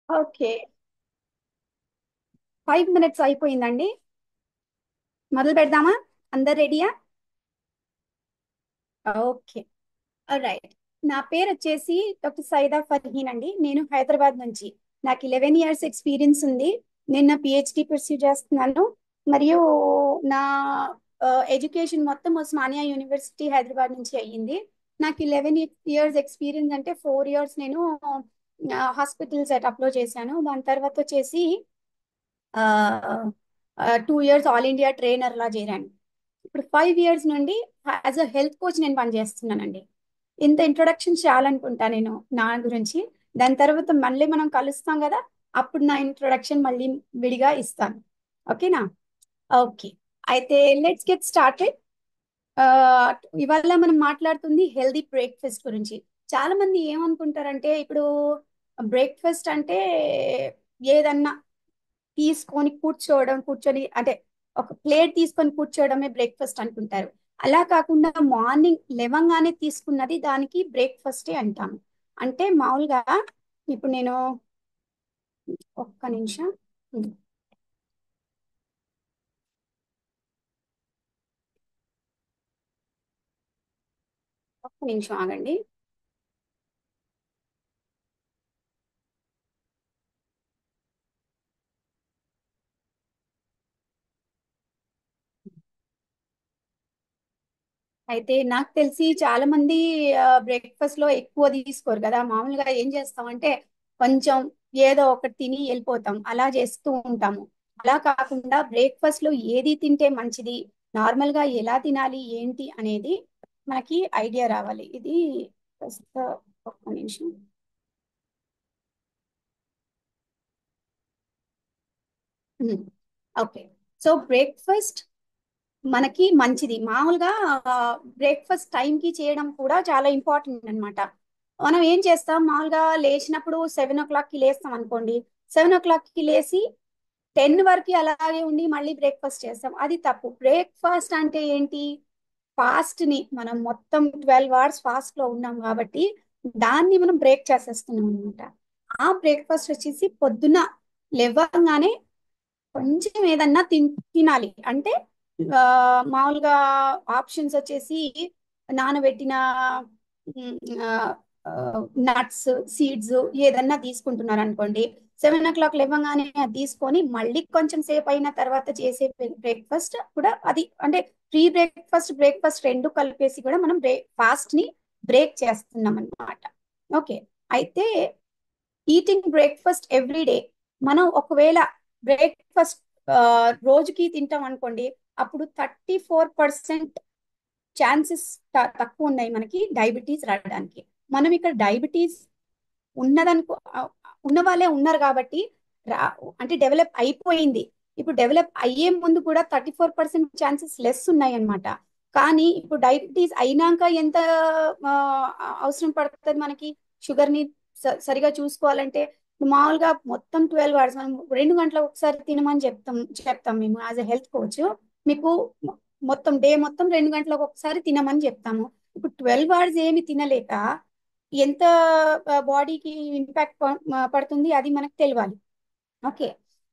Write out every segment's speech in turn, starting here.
Okay. 5 minutes అయిపోయిందండి. మొదలు పెడదామా? అందరు రెడీయా? ఓకే. రైట్. నా పేరు వచ్చేసి డాక్టర్ సైదా ఫర్హీన్ అండి. నేను హైదరాబాద్ నుంచి. నాకు 11 years ఎక్స్పీరియన్స్ ఉంది. నేను నా పిహెచ్డి పర్సూ చేస్తున్నాను. మరియు నా ఎడ్యుకేషన్ మొత్తం ఉస్మానియా యూనివర్సిటీ హైదరాబాద్ నుంచి అయ్యింది. నాకు 11 years ఎక్స్పీరియన్స్ అంటే 4 years నేను హాస్పిటల్ సెటప్లో చేశాను. దాని తర్వాత వచ్చేసి 2 years ఆల్ ఇండియా ట్రైనర్ లా చేరాను. ఇప్పుడు 5 years నుండి యాజ్ అ హెల్త్ కోచ్ నేను పనిచేస్తున్నానండి. ఇంత ఇంట్రొడక్షన్ చేయాలనుకుంటా నేను నా గురించి. దాని తర్వాత మళ్ళీ మనం కలుస్తాం కదా, అప్పుడు నా ఇంట్రొడక్షన్ మళ్ళీ విడిగా ఇస్తాను. ఓకేనా? ఓకే. అయితే లెట్స్ గెట్ స్టార్టెడ్. ఇవాళ మనం మాట్లాడుతుంది హెల్దీ బ్రేక్ఫాస్ట్ గురించి. చాలా మంది ఏమనుకుంటారంటే ఇప్పుడు బ్రేక్ఫాస్ట్ అంటే ఏదన్నా తీసుకొని కూర్చొని అంటే ఒక ప్లేట్ తీసుకొని కూర్చోవడమే బ్రేక్ఫాస్ట్ అనుకుంటారు. అలా కాకుండా మార్నింగ్ లేవంగానే తీసుకున్నది దానికి బ్రేక్ఫాస్టే అంటాము. అంటే మామూలుగా ఇప్పుడు నేను ఒక్క నిమిషం. ఉమ్, ఒక్క నిమిషం ఆగండి. అయితే నాకు తెలిసి చాలా మంది బ్రేక్ఫాస్ట్ లో ఎక్కువ తీసుకోరు కదా. మామూలుగా ఏం చేస్తామంటే కొంచెం ఏదో ఒకటి తిని వెళ్ళిపోతాం, అలా చేస్తూ ఉంటాము. అలా కాకుండా బ్రేక్ఫాస్ట్ లో ఏది తింటే మంచిది, నార్మల్ గా ఎలా తినాలి ఏంటి అనేది మనకి ఐడియా రావాలి. ఇది కాస్త ఒక్క నిమిషం. ఓకే. సో బ్రేక్ఫాస్ట్ మనకి మంచిది. మామూలుగా బ్రేక్ఫాస్ట్ టైంకి చేయడం కూడా చాలా ఇంపార్టెంట్ అన్నమాట. మనం ఏం చేస్తాం, మామూలుగా లేచినప్పుడు 7 o'clock కి లేస్తాం అనుకోండి. 7 o'clock కి లేచి 10 వరకు అలాగే ఉండి మళ్ళీ బ్రేక్ఫాస్ట్ చేస్తాం. అది తప్పు. బ్రేక్ఫాస్ట్ అంటే ఏంటి? ఫాస్ట్ ని మనం మొత్తం 12 hours ఫాస్ట్ లో ఉన్నాం కాబట్టి దాన్ని మనం బ్రేక్ చేసేస్తున్నాం అనమాట. ఆ బ్రేక్ఫాస్ట్ వచ్చేసి పొద్దున లేవగానే కొంచెం ఏదన్నా తినాలి. అంటే ఆ, మామూలుగా ఆప్షన్స్ వచ్చేసి నానబెట్టిన నట్స్, సీడ్స్ ఏదన్నా తీసుకుంటున్నారు అనుకోండి. 7 o'clock లేవగానే అది తీసుకొని మళ్ళీ కొంచెం సేపు అయిన తర్వాత చేసే బ్రేక్ఫాస్ట్ కూడా అది అంటే ప్రీ బ్రేక్ఫాస్ట్ బ్రేక్ఫాస్ట్ రెండు కలిపేసి కూడా మనం ఫాస్ట్ ని బ్రేక్ చేస్తున్నాం అన్నమాట. ఓకే. అయితే ఈటింగ్ బ్రేక్ఫాస్ట్ ఎవ్రీ డే, మనం ఒకవేళ బ్రేక్ఫాస్ట్ రోజుకి తింటాం అనుకోండి, అప్పుడు 34% ఛాన్సెస్ తక్కువ ఉన్నాయి మనకి డయాబెటీస్ రావడానికి. మనం ఇక్కడ డయాబెటీస్ ఉన్నదనుకో ఉన్న వాళ్ళే ఉన్నారు కాబట్టి రా అంటే డెవలప్ అయిపోయింది. ఇప్పుడు డెవలప్ అయ్యే ముందు కూడా 34% ఛాన్సెస్ లెస్ ఉన్నాయి అన్నమాట. కానీ ఇప్పుడు డయాబెటీస్ అయినాక ఎంత ఆ, అవసరం పడుతుంది మనకి షుగర్ ని సరిగా చూసుకోవాలంటే. మామూలుగా మొత్తం 12 hours మనం 2 గంటలకు ఒకసారి తినమని చెప్తాం మేము యాజ్ ఎ హెల్త్ కోచ్. మీకు మొత్తం డే మొత్తం 2 గంటలకు ఒకసారి తినమని చెప్తాము. ఇప్పుడు 12 hours ఏమి తినలేక ఎంత బాడీకి ఇంపాక్ట్ పడుతుంది అది మనకు తెలియాలి. ఓకే.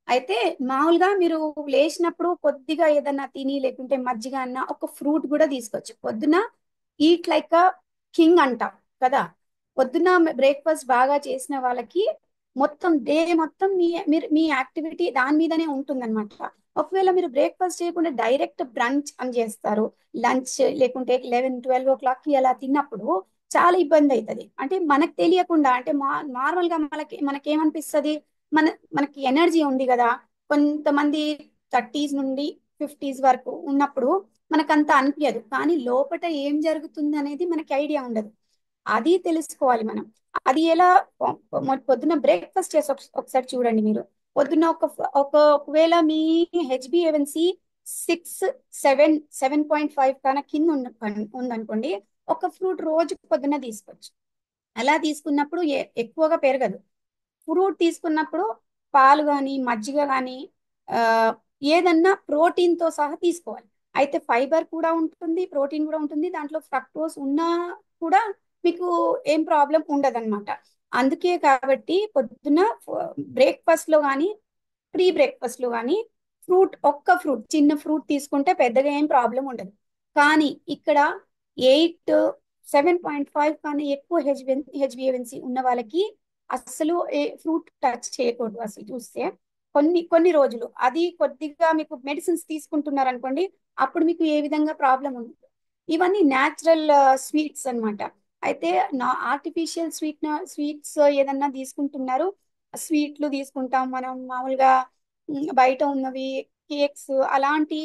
అయితే మామూలుగా మీరు లేచినప్పుడు కొద్దిగా ఏదన్నా తిని లేకుంటే మజ్జిగ అన్న ఒక ఫ్రూట్ కూడా తీసుకోవచ్చు పొద్దున. ఈట్ లైక్ అ కింగ్ అంటాం కదా. పొద్దున బ్రేక్ఫాస్ట్ బాగా చేసిన వాళ్ళకి మొత్తం డే మొత్తం మీ యాక్టివిటీ దాని మీదనే ఉంటుందన్నమాట. ఒకవేళ మీరు బ్రేక్ఫాస్ట్ చేయకుండా డైరెక్ట్ బ్రంచ్ అని చేస్తారు, లంచ్ లేకుంటే 11-12 o'clock కి అలా తిన్నప్పుడు చాలా ఇబ్బంది అవుతుంది. అంటే మనకు తెలియకుండా అంటే నార్మల్ గా మనకేమనిపిస్తుంది, మన మనకి ఎనర్జీ ఉంది కదా. కొంతమంది 30s నుండి 50s వరకు ఉన్నప్పుడు మనకంత అనిపించదు, కానీ లోపట ఏం జరుగుతుంది అనేది మనకి ఐడియా ఉండదు. అది తెలుసుకోవాలి మనం. అది ఎలా పొద్దున్న బ్రేక్ఫాస్ట్ చేసి ఒకసారి చూడండి మీరు. పొద్దున్న ఒకవేళ మీ హెచ్బిఏవన్సి 7.5 కన్నా కింద ఉందనుకోండి, ఒక ఫ్రూట్ రోజు పొద్దున్న తీసుకోవచ్చు. అలా తీసుకున్నప్పుడు ఎక్కువగా పెరగదు. ఫ్రూట్ తీసుకున్నప్పుడు పాలు కానీ మజ్జిగ కానీ ఆ, ఏదన్నా ప్రోటీన్ తో సహా తీసుకోవాలి. అయితే ఫైబర్ కూడా ఉంటుంది, ప్రోటీన్ కూడా ఉంటుంది. దాంట్లో ఫ్రక్టోస్ ఉన్నా కూడా మీకు ఏం ప్రాబ్లం ఉండదన్నమాట. అందుకే కాబట్టి పొద్దున్న బ్రేక్ఫాస్ట్ లో కానీ ప్రీ బ్రేక్ఫాస్ట్ లో కానీ ఒక్క ఫ్రూట్ చిన్న ఫ్రూట్ తీసుకుంటే పెద్దగా ఏం ప్రాబ్లం ఉండదు. కానీ ఇక్కడ 7.5 కానీ ఎక్కువ హెచ్బిఏవన్సీ ఉన్న వాళ్ళకి అస్సలు ఫ్రూట్ టచ్ చేయకూడదు. అసలు చూస్తే కొన్ని కొన్ని రోజులు అది కొద్దిగా మీకు మెడిసిన్స్ తీసుకుంటున్నారు అనుకోండి, అప్పుడు మీకు ఏ విధంగా ప్రాబ్లం ఉంది. ఇవన్నీ న్యాచురల్ స్వీట్స్ అన్నమాట. అయితే నా ఆర్టిఫిషియల్ స్వీట్స్ ఏదన్నా తీసుకుంటున్నారు, స్వీట్లు తీసుకుంటాం మనం మామూలుగా, బయట ఉన్నవి కేక్స్ అలాంటి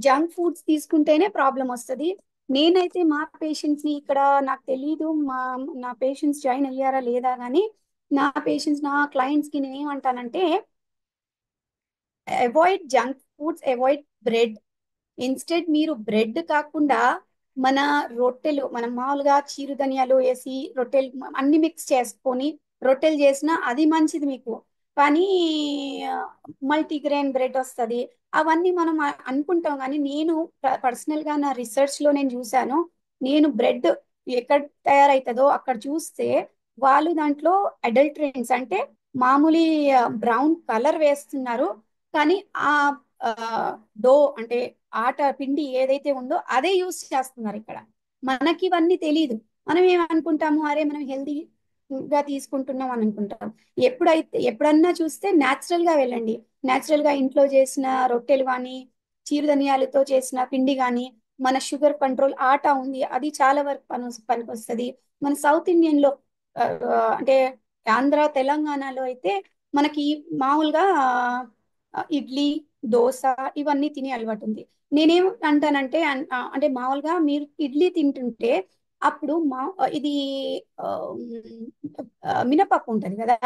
జంక్ ఫుడ్స్ తీసుకుంటేనే ప్రాబ్లం వస్తుంది. నేనైతే మా పేషెంట్స్ ని ఇక్కడ, నాకు తెలీదు నా పేషెంట్స్ జాయిన్ అయ్యారా లేదా కానీ, నా క్లయింట్స్ కి నేను ఏమంటానంటే, avoid junk foods, avoid bread. Instead మీరు బ్రెడ్ కాకుండా మన రొట్టెలు, మనం మామూలుగా చిరుధనియాలు వేసి రొట్టెలు అన్ని మిక్స్ చేసుకొని రొట్టెలు చేసినా అది మంచిది మీకు. కానీ మల్టీగ్రెయిన్ బ్రెడ్ వస్తుంది, అవన్నీ మనం అనుకుంటాం. కానీ నేను పర్సనల్ గా నా రీసెర్చ్ లో నేను చూశాను. నేను బ్రెడ్ ఎక్కడ తయారవుతుందో అక్కడ చూస్తే వాళ్ళు దాంట్లో అడల్టరెంట్స్ అంటే మామూలు బ్రౌన్ కలర్ వేస్తున్నారు. కానీ ఆ డో అంటే ఆట పిండి ఏదైతే ఉందో అదే యూస్ చేస్తున్నారు ఇక్కడ. మనకి ఇవన్నీ తెలియదు. మనం ఏమనుకుంటాము, అరే మనం హెల్దీ గా తీసుకుంటున్నాం అని అనుకుంటాం. ఎప్పుడన్నా చూస్తే న్యాచురల్ గా వెళ్ళండి. న్యాచురల్ గా ఇంట్లో చేసిన రొట్టెలు కానీ, చిరుధనియాలతో చేసిన పిండి కానీ, మన షుగర్ కంట్రోల్ ఆట ఉంది, అది చాలా వరకు పనికొస్తుంది. మన సౌత్ ఇండియన్ లో అంటే ఆంధ్ర తెలంగాణలో అయితే మనకి మామూలుగా ఇడ్లీ దోశ ఇవన్నీ తినే అలవాటు ఉంది. నేనేం అంటానంటే అంటే మామూలుగా మీరు ఇడ్లీ తింటుంటే అప్పుడు ఇది ఆ, మినపప్పు ఉంటుంది కదా,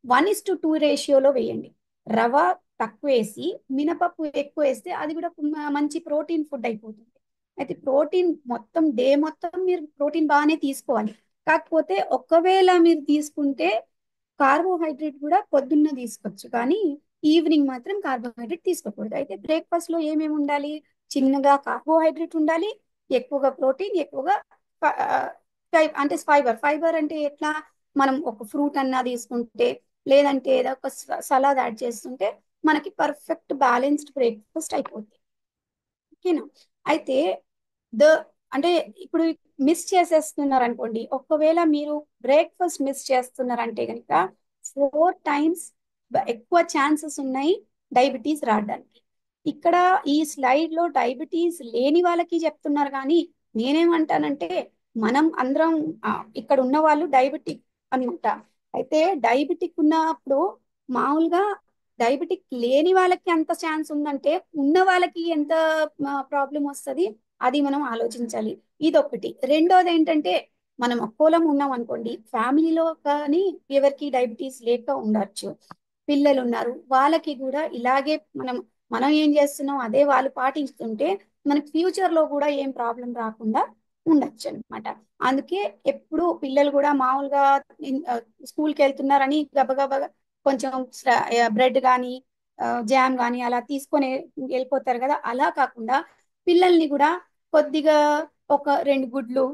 1:2 రేషియోలో వేయండి. రవ తక్కువ వేసి మినపప్పు ఎక్కువ వేస్తే అది కూడా మంచి ప్రోటీన్ ఫుడ్ అయిపోతుంది. అయితే ప్రోటీన్ మొత్తం డే మొత్తం మీరు ప్రోటీన్ బాగానే తీసుకోవాలి. కాకపోతే ఒకవేళ మీరు తీసుకుంటే కార్బోహైడ్రేట్ కూడా పొద్దున్న తీసుకోవచ్చు, కానీ ఈవినింగ్ మాత్రం కార్బోహైడ్రేట్ తీసుకోకూడదు. అయితే బ్రేక్ఫాస్ట్ లో ఏమేమి ఉండాలి? చిన్నగా కార్బోహైడ్రేట్ ఉండాలి, ఎక్కువగా ప్రోటీన్, ఎక్కువగా అంటే ఫైబర్ అంటే ఎట్లా, మనం ఒక ఫ్రూట్ అన్నా తీసుకుంటే, లేదంటే ఏదో ఒక సలాడ్ యాడ్ చేస్తుంటే మనకి పర్ఫెక్ట్ బ్యాలెన్స్డ్ బ్రేక్ఫాస్ట్ అయిపోతుంది. ఓకేనా? అయితే ద అంటే ఇప్పుడు మిస్ చేసేస్తున్నారు అనుకోండి, ఒకవేళ మీరు బ్రేక్ఫాస్ట్ మిస్ చేస్తున్నారంటే కనుక 4 టైమ్స్ ఎక్కువ ఛాన్సెస్ ఉన్నాయి డయాబెటీస్ రావడానికి. ఇక్కడ ఈ స్లైడ్ లో డయాబెటీస్ లేని వాళ్ళకి చెప్తున్నారు, కానీ నేనేమంటానంటే మనం అందరం ఇక్కడ ఉన్న వాళ్ళు డయాబెటిక్ అనమాట. అయితే డయాబెటిక్ ఉన్నప్పుడు మామూలుగా డయాబెటిక్ లేని వాళ్ళకి ఎంత ఛాన్స్ ఉందంటే ఉన్న వాళ్ళకి ఎంత ప్రాబ్లం వస్తుంది, అది మనం ఆలోచించాలి. ఇదొకటి. రెండోది ఏంటంటే, మనం అపోలం ఉన్నాం అనుకోండి, ఫ్యామిలీలో కానీ ఎవరికి డయాబెటీస్ లేక ఉండొచ్చు, పిల్లలు ఉన్నారు వాళ్ళకి కూడా ఇలాగే మనం మనం ఏం చేస్తున్నాం అదే వాళ్ళు పాటిస్తుంటే మనకి ఫ్యూచర్ లో కూడా ఏం ప్రాబ్లం రాకుండా ఉండొచ్చు అనమాట. అందుకే ఎప్పుడు పిల్లలు కూడా మామూలుగా స్కూల్కి వెళ్తున్నారని గబగబా కొంచెం బ్రెడ్ కానీ జామ్ కానీ అలా తీసుకొని వెళ్ళిపోతారు కదా, అలా కాకుండా పిల్లల్ని కూడా కొద్దిగా ఒక 2 గుడ్లు,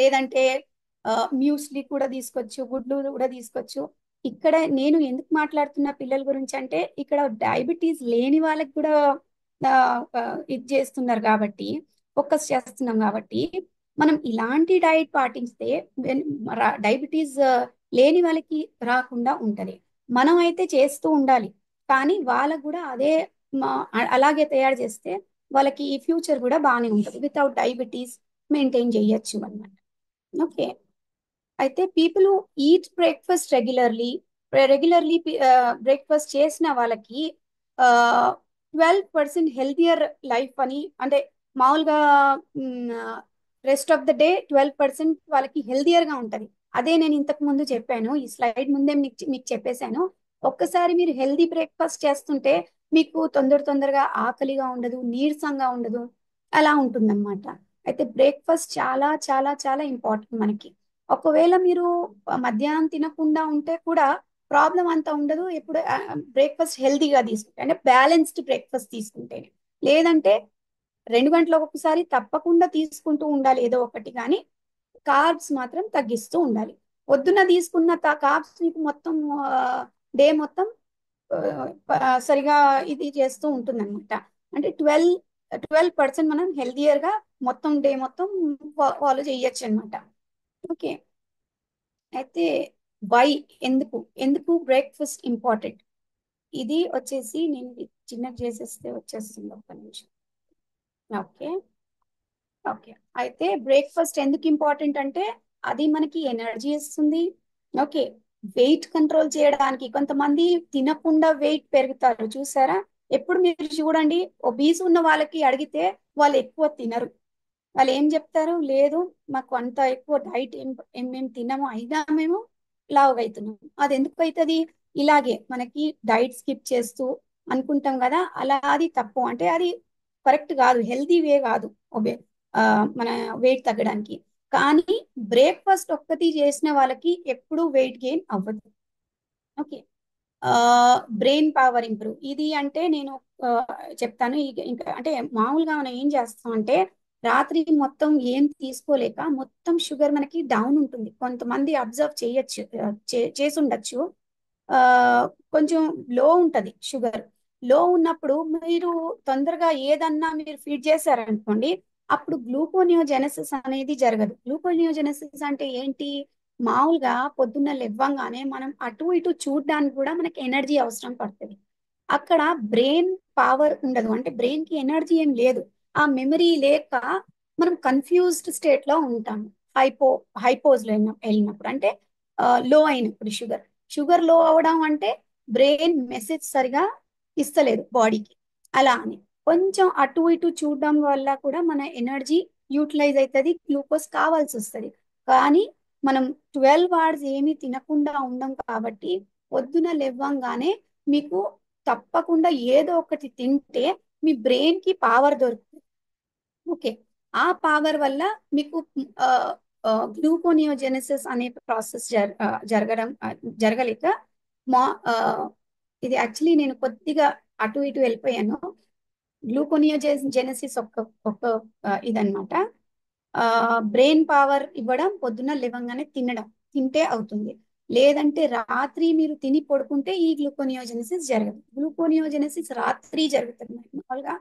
లేదంటే మ్యూస్లీ కూడా తీసుకోవచ్చు, గుడ్లు కూడా తీసుకోవచ్చు. ఇక్కడ నేను ఎందుకు మాట్లాడుతున్న పిల్లల గురించి అంటే, ఇక్కడ డయాబెటీస్ లేని వాళ్ళకి కూడా ఆ, ఆ, ఇది చేస్తున్నారు కాబట్టి, ఫోకస్ చేస్తున్నాం కాబట్టి, మనం ఇలాంటి డైట్ పాటిస్తే డయాబెటీస్ లేని వాళ్ళకి రాకుండా ఉంటది. మనం అయితే చేస్తూ ఉండాలి, కానీ వాళ్ళకు కూడా అదే అలాగే తయారు చేస్తే వాళ్ళకి ఈ ఫ్యూచర్ కూడా బాగానే ఉంటుంది, వితౌట్ డయాబెటీస్ మెయింటైన్ చేయొచ్చు అన్నమాట. ఓకే. అయితే people eat breakfast regularly breakfast చేసిన వాళ్ళకి 12% హెల్తియర్ లైఫ్ అని, అంటే మామూలుగా రెస్ట్ ఆఫ్ ద డే 12% వాళ్ళకి హెల్తియర్ గా ఉంటది. అదే నేను ఇంతకు ముందు చెప్పాను, ఈ స్లైడ్ ముందే మీకు చెప్పేశాను. ఒక్కసారి మీరు హెల్దీ బ్రేక్ఫాస్ట్ చేస్తుంటే మీకు తొందరగా ఆకలిగా ఉండదు, నీరసంగా ఉండదు, అలా ఉంటుందన్నమాట. అయితే బ్రేక్ఫాస్ట్ చాలా చాలా చాలా ఇంపార్టెంట్ మనకి. ఒకవేళ మీరు మధ్యాహ్నం తినకుండా ఉంటే కూడా ప్రాబ్లం అంతా ఉండదు. ఎప్పుడు బ్రేక్ఫాస్ట్ హెల్తీగా తీసుకుంటే, అంటే బ్యాలెన్స్డ్ బ్రేక్ఫాస్ట్ తీసుకుంటేనే. లేదంటే 2 గంటలకు ఒకసారి తప్పకుండా తీసుకుంటూ ఉండాలి ఏదో ఒకటి, కానీ కార్బ్స్ మాత్రం తగ్గిస్తూ ఉండాలి. పొద్దున తీసుకున్న కాప్స్ మీకు మొత్తం డే మొత్తం సరిగా ఇది చేస్తూ ఉంటుంది అనమాట. అంటే 12% మనం హెల్దియర్ గా మొత్తం డే మొత్తం ఫాలో చేయొచ్చు అనమాట. ఓకే. అయితే వై, ఎందుకు ఎందుకు బ్రేక్ఫాస్ట్ ఇంపార్టెంట్, ఇది వచ్చేసి నేను ఇది చిన్నది చేసేస్తే వచ్చేస్తుంది, ఒక్క నిమిషం. ఓకే. ఓకే. అయితే బ్రేక్ఫాస్ట్ ఎందుకు ఇంపార్టెంట్ అంటే అది మనకి ఎనర్జీ ఇస్తుంది. ఓకే. వెయిట్ కంట్రోల్ చేయడానికి కొంతమంది తినకుండా వెయిట్ పెరుగుతారు చూసారా. ఎప్పుడు మీరు చూడండి, ఒబీస్ ఉన్న వాళ్ళకి అడిగితే వాళ్ళు ఎక్కువ తినరు. వాళ్ళు ఏం చెప్తారు, లేదు మాకు అంత ఎక్కువ డైట్ ఏం తినము అయినా మేము లావుగా అవుతున్నాం. అది ఎందుకు అవుతుంది, ఇలాగే మనకి డైట్ స్కిప్ చేస్తూ అనుకుంటాం కదా, అలా అది తప్పు. అంటే అది కరెక్ట్ కాదు, హెల్తీ వే కాదు ఒబే మన వెయిట్ తగ్గడానికి. కానీ బ్రేక్ఫాస్ట్ ఒక్కటి చేసిన వాళ్ళకి ఎప్పుడూ వెయిట్ గెయిన్ అవ్వదు. ఓకే. బ్రెయిన్ పవర్ ఇంప్రూవ్, ఇది అంటే నేను ఆ, చెప్తాను. ఇంకా అంటే మామూలుగా మనం ఏం చేస్తాం అంటే రాత్రి మొత్తం ఏం తీసుకోలేక మొత్తం షుగర్ మనకి డౌన్ ఉంటుంది. కొంతమంది అబ్జర్వ్ చేయొచ్చు, చేసి ఉండొచ్చు. ఆ కొంచెం లో ఉంటది షుగర్. లో ఉన్నప్పుడు మీరు తొందరగా ఏదన్నా మీరు ఫీడ్ చేశారనుకోండి, అప్పుడు గ్లూకోనియోజెనసిస్ అనేది జరగదు. గ్లూకోనియోజెనసిస్ అంటే ఏంటి, మామూలుగా పొద్దున్న లేవ్వంగానే మనం అటు ఇటు చూడడానికి కూడా మనకి ఎనర్జీ అవసరం పడుతుంది. అక్కడ బ్రెయిన్ పవర్ ఉండదు, అంటే బ్రెయిన్ కి ఎనర్జీ ఏం లేదు. ఆ మెమరీ లేక మనం కన్ఫ్యూజ్డ్ స్టేట్ లో ఉంటాము. హైపో హైపోజ్ లో వెళ్ళినప్పుడు అంటే లో అయినప్పుడు షుగర్ లో అవడం అంటే బ్రెయిన్ మెసేజ్ సరిగా ఇస్తలేదు బాడీకి. అలా అని కొంచెం అటు ఇటు చూడడం వల్ల కూడా మన ఎనర్జీ యూటిలైజ్ అవుతుంది, గ్లూకోజ్ కావాల్సి వస్తుంది. కానీ మనం 12 hours ఏమీ తినకుండా ఉండం కాబట్టి పొద్దున లేవ్వంగానే మీకు తప్పకుండా ఏదో ఒకటి తింటే మీ బ్రెయిన్ కి పవర్ దొరుకుతుంది. ఓకే. ఆ పవర్ వల్ల మీకు గ్లూకోనియోజెనసిస్ అనే ప్రాసెస్ జరగడం జరగలేక మా ఆ, ఇది యాక్చువల్లీ నేను కొద్దిగా అటు ఇటు వెళ్ళిపోయాను. గ్లూకోనియోజెనసిస్ ఒక ఇదన్నమాట. బ్రెయిన్ పవర్ ఇవ్వడం పొద్దున్న లేవగానే తింటే అవుతుంది. లేదంటే రాత్రి మీరు తిని పడుకుంటే ఈ గ్లూకోనియోజెనసిస్ జరగదు. గ్లూకోనియోజెనసిస్ రాత్రి జరుగుతుంది. మామూలుగా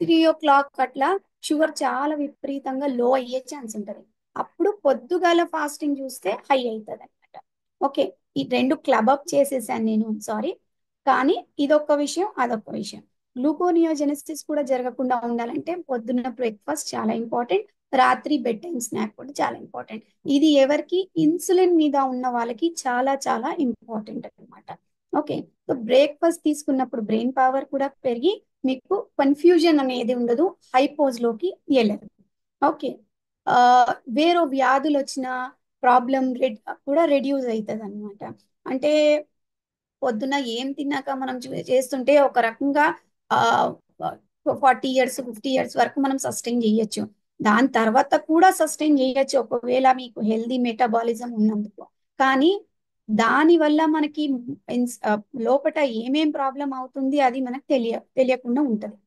3 o'clock అట్లా షుగర్ చాలా విపరీతంగా లో అయ్యే ఛాన్స్ ఉంటుంది. అప్పుడు పొద్దుగాల ఫాస్టింగ్ చూస్తే హై అవుతుంది అనమాట. ఓకే. ఈ రెండు క్లబ్ అప్ చేసేసాను నేను, సారీ. కానీ ఇదొక విషయం, అదొక విషయం. గ్లూకోనియోజెనసిస్ కూడా జరగకుండా ఉండాలంటే పొద్దున్న బ్రేక్ఫాస్ట్ చాలా ఇంపార్టెంట్, రాత్రి బెడ్ టైం స్నాక్ కూడా చాలా ఇంపార్టెంట్. ఇది ఎవరికి ఇన్సులిన్ మీద ఉన్న వాళ్ళకి చాలా చాలా ఇంపార్టెంట్ అన్నమాట. ఓకే. సో బ్రేక్ఫాస్ట్ తీసుకున్నప్పుడు బ్రెయిన్ పవర్ కూడా పెరిగి మీకు కన్ఫ్యూజన్ అనేది ఉండదు, హైపోజ్ లోకి వెళ్ళదు. ఓకే. ఆ వేరే వ్యాధులు వచ్చిన ప్రాబ్లం కూడా రెడ్యూస్ అవుతుంది అనమాట. అంటే పొద్దున ఏం తిన్నాక మనం చేస్తుంటే ఒక రకంగా ఆ 40 years 50 years వరకు మనం సస్టైన్ చేయొచ్చు. దాని తర్వాత కూడా సస్టైన్ చేయొచ్చు ఒకవేళ మీకు హెల్దీ మెటబాలిజం ఉన్నందుకు. కానీ దాని వల్ల మనకి లోపట ఏమేం ప్రాబ్లం అవుతుంది అది మనకు తెలియకుండా ఉంటది.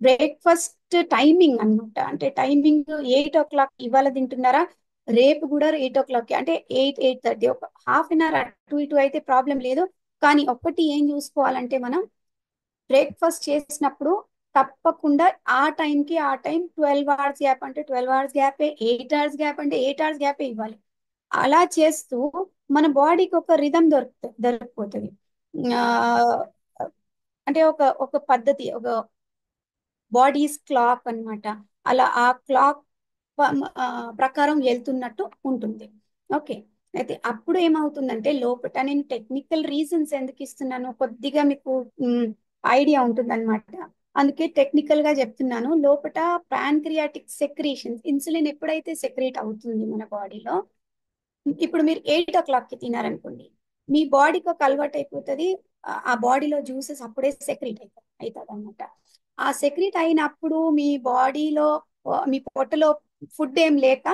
బ్రేక్ఫాస్ట్ టైమింగ్ అన్నమాట. అంటే టైమింగ్ 8 o'clock ఇవాళ తింటున్నారా, రేపు కూడా 8 o'clock, అంటే 8 8:30, ఒక హాఫ్ 1 hour అటు ఇటు అయితే ప్రాబ్లం లేదు. కానీ ఒక్కటి ఏం చూసుకోవాలంటే మనం బ్రేక్ఫాస్ట్ చేసినప్పుడు తప్పకుండా ఆ టైంకి ఆ టైం 12 hours గ్యాప్ అంటే 12 hours గ్యాపే, 8 hours గ్యాప్ అంటే 8 hours గ్యాపే ఇవ్వాలి. అలా చేస్తూ మన బాడీకి ఒక రిధం దొరికిపోతుంది. ఆ, అంటే ఒక ఒక పద్ధతి, ఒక బాడీస్ క్లాక్ అన్నమాట. అలా ఆ క్లాక్ ప్రకారం వెళ్తున్నట్టు ఉంటుంది. ఓకే. అయితే అప్పుడు ఏమవుతుందంటే లోపల నేను టెక్నికల్ రీజన్స్ ఎందుకు ఇస్తున్నాను కొద్దిగా మీకు ఐడియా ఉంటుంది అనమాట. అందుకే టెక్నికల్ గా చెప్తున్నాను. లోపల ప్యాన్క్రియాటిక్ సెక్రీషన్స్, ఇన్సులిన్ ఎప్పుడైతే సెక్రేట్ అవుతుంది మన బాడీలో, ఇప్పుడు మీరు 8 o'clock కి తినారనుకోండి, మీ బాడీకి ఒక అలవాటు అయిపోతుంది. ఆ బాడీలో జ్యూసెస్ అప్పుడే సెక్రీట్ అవుతుంది అనమాట. ఆ సెక్రీట్ అయినప్పుడు మీ బాడీలో మీ పొట్టలో ఫుడ్ ఏం లేక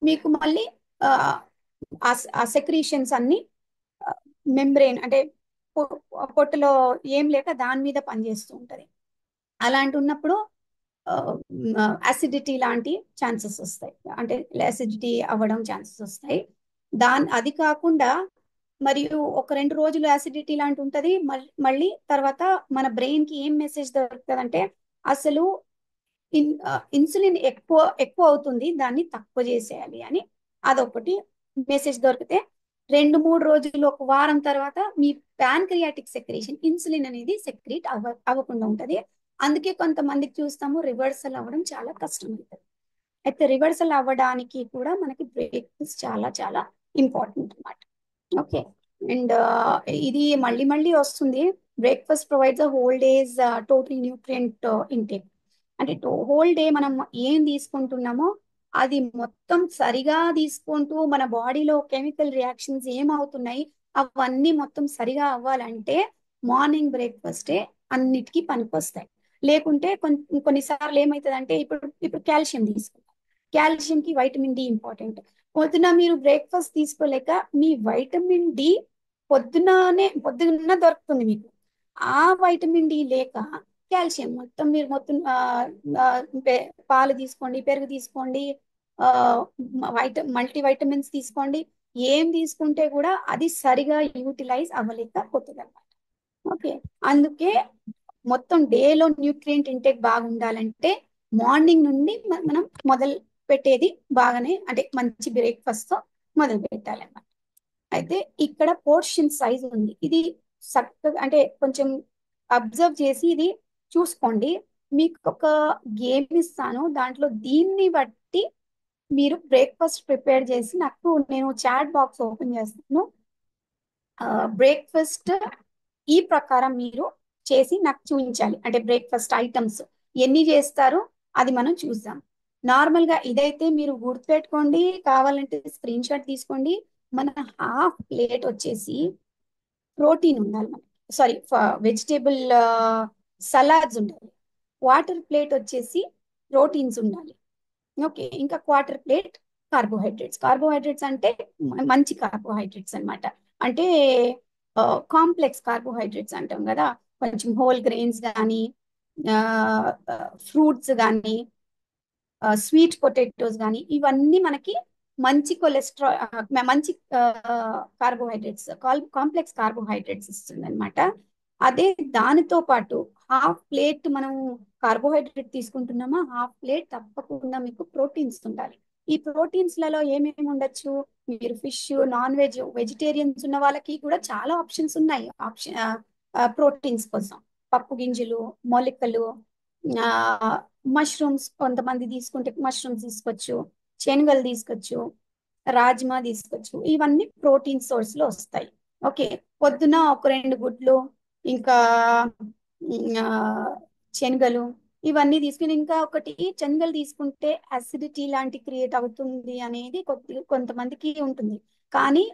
మీకు మళ్ళీ ఆ ఆ సెక్రీషన్స్ అన్ని మెంబ్రెయిన్ అంటే పొట్టలో ఏం లేక దాని మీద పనిచేస్తూ ఉంటది. అలాంటి ఉన్నప్పుడు అసిడిటీ లాంటి ఛాన్సెస్ వస్తాయి, అంటే అసిడిటీ అవ్వడం ఛాన్సెస్ వస్తాయి. అది కాకుండా మరియు ఒక 2 రోజులు యాసిడిటీ లాంటి ఉంటది. మళ్ళీ తర్వాత మన బ్రెయిన్ కి ఏం మెసేజ్ దొరుకుతుంది అంటే అసలు ఇన్సులిన్ ఎక్కువ ఎక్కువ అవుతుంది, దాన్ని తక్కువ చేసేయాలి అని అదొకటి మెసేజ్ దొరికితే 2-3 రోజులు, ఒక వారం తర్వాత మీ ప్యాన్క్రియాటిక్ సెక్రేషన్ ఇన్సులిన్ అనేది సెక్రేట్ అవ్వకుండా ఉంటది. అందుకే కొంతమందికి చూస్తాము రివర్సల్ అవ్వడం చాలా కష్టం అవుతుంది. అయితే రివర్సల్ అవ్వడానికి కూడా మనకి బ్రేక్ఫాస్ట్ చాలా చాలా ఇంపార్టెంట్ అన్నమాట. ఓకే. అండ్ ఇది మళ్ళీ మళ్ళీ వస్తుంది. Breakfast provides a whole days total nutrient intake. అంటే హోల్ డే మనం ఏం తీసుకుంటున్నామో అది మొత్తం సరిగా తీసుకుంటూ మన బాడీలో కెమికల్ రియాక్షన్స్ ఏమవుతున్నాయి అవన్నీ మొత్తం సరిగా అవ్వాలంటే మార్నింగ్ బ్రేక్ఫాస్టే అన్నిటికీ పనికొస్తాయి. లేకుంటే కొన్నిసార్లు ఏమవుతుంది అంటే ఇప్పుడు ఇప్పుడు కాల్షియం తీసుకుంటాం. కాల్షియంకి వైటమిన్ డి ఇంపార్టెంట్. పొద్దున మీరు బ్రేక్ఫాస్ట్ తీసుకోలేక మీ వైటమిన్ డి పొద్దున్న దొరుకుతుంది మీకు. ఆ వైటమిన్ డి లేక కాల్షియం మొత్తం మీరు మొత్తం పాలు తీసుకోండి, పెరుగు తీసుకోండి, ఆ మల్టీ వైటమిన్స్ తీసుకోండి, ఏం తీసుకుంటే కూడా అది సరిగా యూటిలైజ్ అవ్వలేకపోతుంది అనమాట. ఓకే. అందుకే మొత్తం డేలో న్యూట్రియంట్ ఇంటేక్ బాగుండాలంటే మార్నింగ్ నుండి మనం మొదలు పెట్టేది బాగానే, అంటే మంచి బ్రేక్ఫాస్ట్ తో మొదలు పెట్టాలన్నమాట. అయితే ఇక్కడ పోర్షన్ సైజ్ ఉంది, ఇది చక్కగా అంటే కొంచెం అబ్జర్వ్ చేసి ఇది చూసుకోండి. మీకు ఒక గేమ్ ఇస్తాను, దాంట్లో దీన్ని బట్టి మీరు బ్రేక్ఫాస్ట్ ప్రిపేర్ చేసి నేను చాట్ బాక్స్ ఓపెన్ చేస్తాను. బ్రేక్ఫాస్ట్ ఈ ప్రకారం మీరు చేసి నాకు చూపించాలి. అంటే బ్రేక్ఫాస్ట్ ఐటమ్స్ ఎన్ని చేస్తారో అది మనం చూద్దాం. నార్మల్ గా ఇదైతే మీరు గుర్తుపెట్టుకోండి, కావాలంటే స్క్రీన్ షాట్ తీసుకోండి. మన హాఫ్ ప్లేట్ వచ్చేసి ప్రోటీన్ ఉండాలి మనకి, సారీ వెజిటేబుల్ సలాడ్స్ ఉండాలి. వాటర్ ప్లేట్ వచ్చేసి ప్రోటీన్స్ ఉండాలి. ఓకే. ఇంకా క్వార్టర్ ప్లేట్ కార్బోహైడ్రేట్స్. కార్బోహైడ్రేట్స్ అంటే మంచి కార్బోహైడ్రేట్స్ అన్నమాట. అంటే కాంప్లెక్స్ కార్బోహైడ్రేట్స్ అంటాం కదా, కొంచెం హోల్ గ్రెయిన్స్ కానీ, ఫ్రూట్స్ కానీ, స్వీట్ పొటాటోస్ కానీ, ఇవన్నీ మనకి మంచి మంచి కార్బోహైడ్రేట్స్, కాంప్లెక్స్ కార్బోహైడ్రేట్స్ ఇస్తుంది అనమాట. అదే దానితో పాటు హాఫ్ ప్లేట్ మనం కార్బోహైడ్రేట్ తీసుకుంటున్నామా, హాఫ్ ప్లేట్ తప్పకుండా మీకు ప్రోటీన్స్ ఉండాలి. ఈ ప్రోటీన్స్ లలో ఏమేమి ఉండొచ్చు, మీరు ఫిష్, నాన్ వెజ్, వెజిటేరియన్స్ ఉన్న వాళ్ళకి కూడా చాలా ఆప్షన్స్ ఉన్నాయి. ప్రోటీన్స్ కోసం పప్పు గింజలు, మొలకలు, ఆ మష్రూమ్స్, కొంతమంది తీసుకుంటే మష్రూమ్స్ తీసుకోవచ్చు, శనగలు తీసుకోవచ్చు, రాజ్మా తీసుకోవచ్చు. ఇవన్నీ ప్రోటీన్ సోర్స్ లో వస్తాయి. ఓకే. పొద్దున ఒక 2 గుడ్లు, ఇంకా ఆ, శనగలు, ఇవన్నీ తీసుకుని, ఇంకా ఒకటి శనగలు తీసుకుంటే అసిడిటీ లాంటి క్రియేట్ అవుతుంది అనేది కొంతమందికి ఉంటుంది. కానీ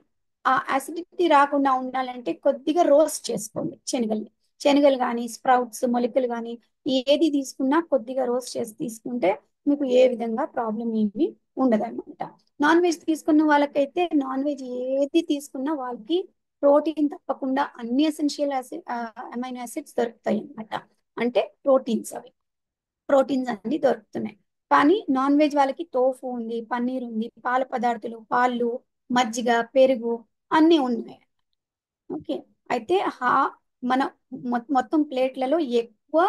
ఆ అసిడిటీ రాకుండా ఉండాలంటే కొద్దిగా రోస్ట్ చేసుకోండి శనగల్ని. శనగలు కానీ, స్ప్రౌట్స్, మొలకలు కానీ, ఏది తీసుకున్నా కొద్దిగా రోస్ట్ చేసి తీసుకుంటే మీకు ఏ విధంగా ప్రాబ్లం ఏమి ఉండదన్నమాట. నాన్ వెజ్ తీసుకున్న వాళ్ళకైతే నాన్ వెజ్ ఏది తీసుకున్నా వాళ్ళకి ప్రోటీన్ తప్పకుండా అన్ని ఎసెన్షియల్ అమైనో యాసిడ్స్ దొరుకుతాయి అన్నమాట. అంటే ప్రోటీన్స్ అన్ని దొరుకుతున్నాయి. కానీ నాన్ వెజ్ వాళ్ళకి టోఫు ఉంది, పన్నీర్ ఉంది, పాల పదార్థాలు, పాలు, మజ్జిగ, పెరుగు అన్ని ఉన్నాయి. ఓకే. అయితే మన మొత్తం ప్లేట్లలో ఎక్కువ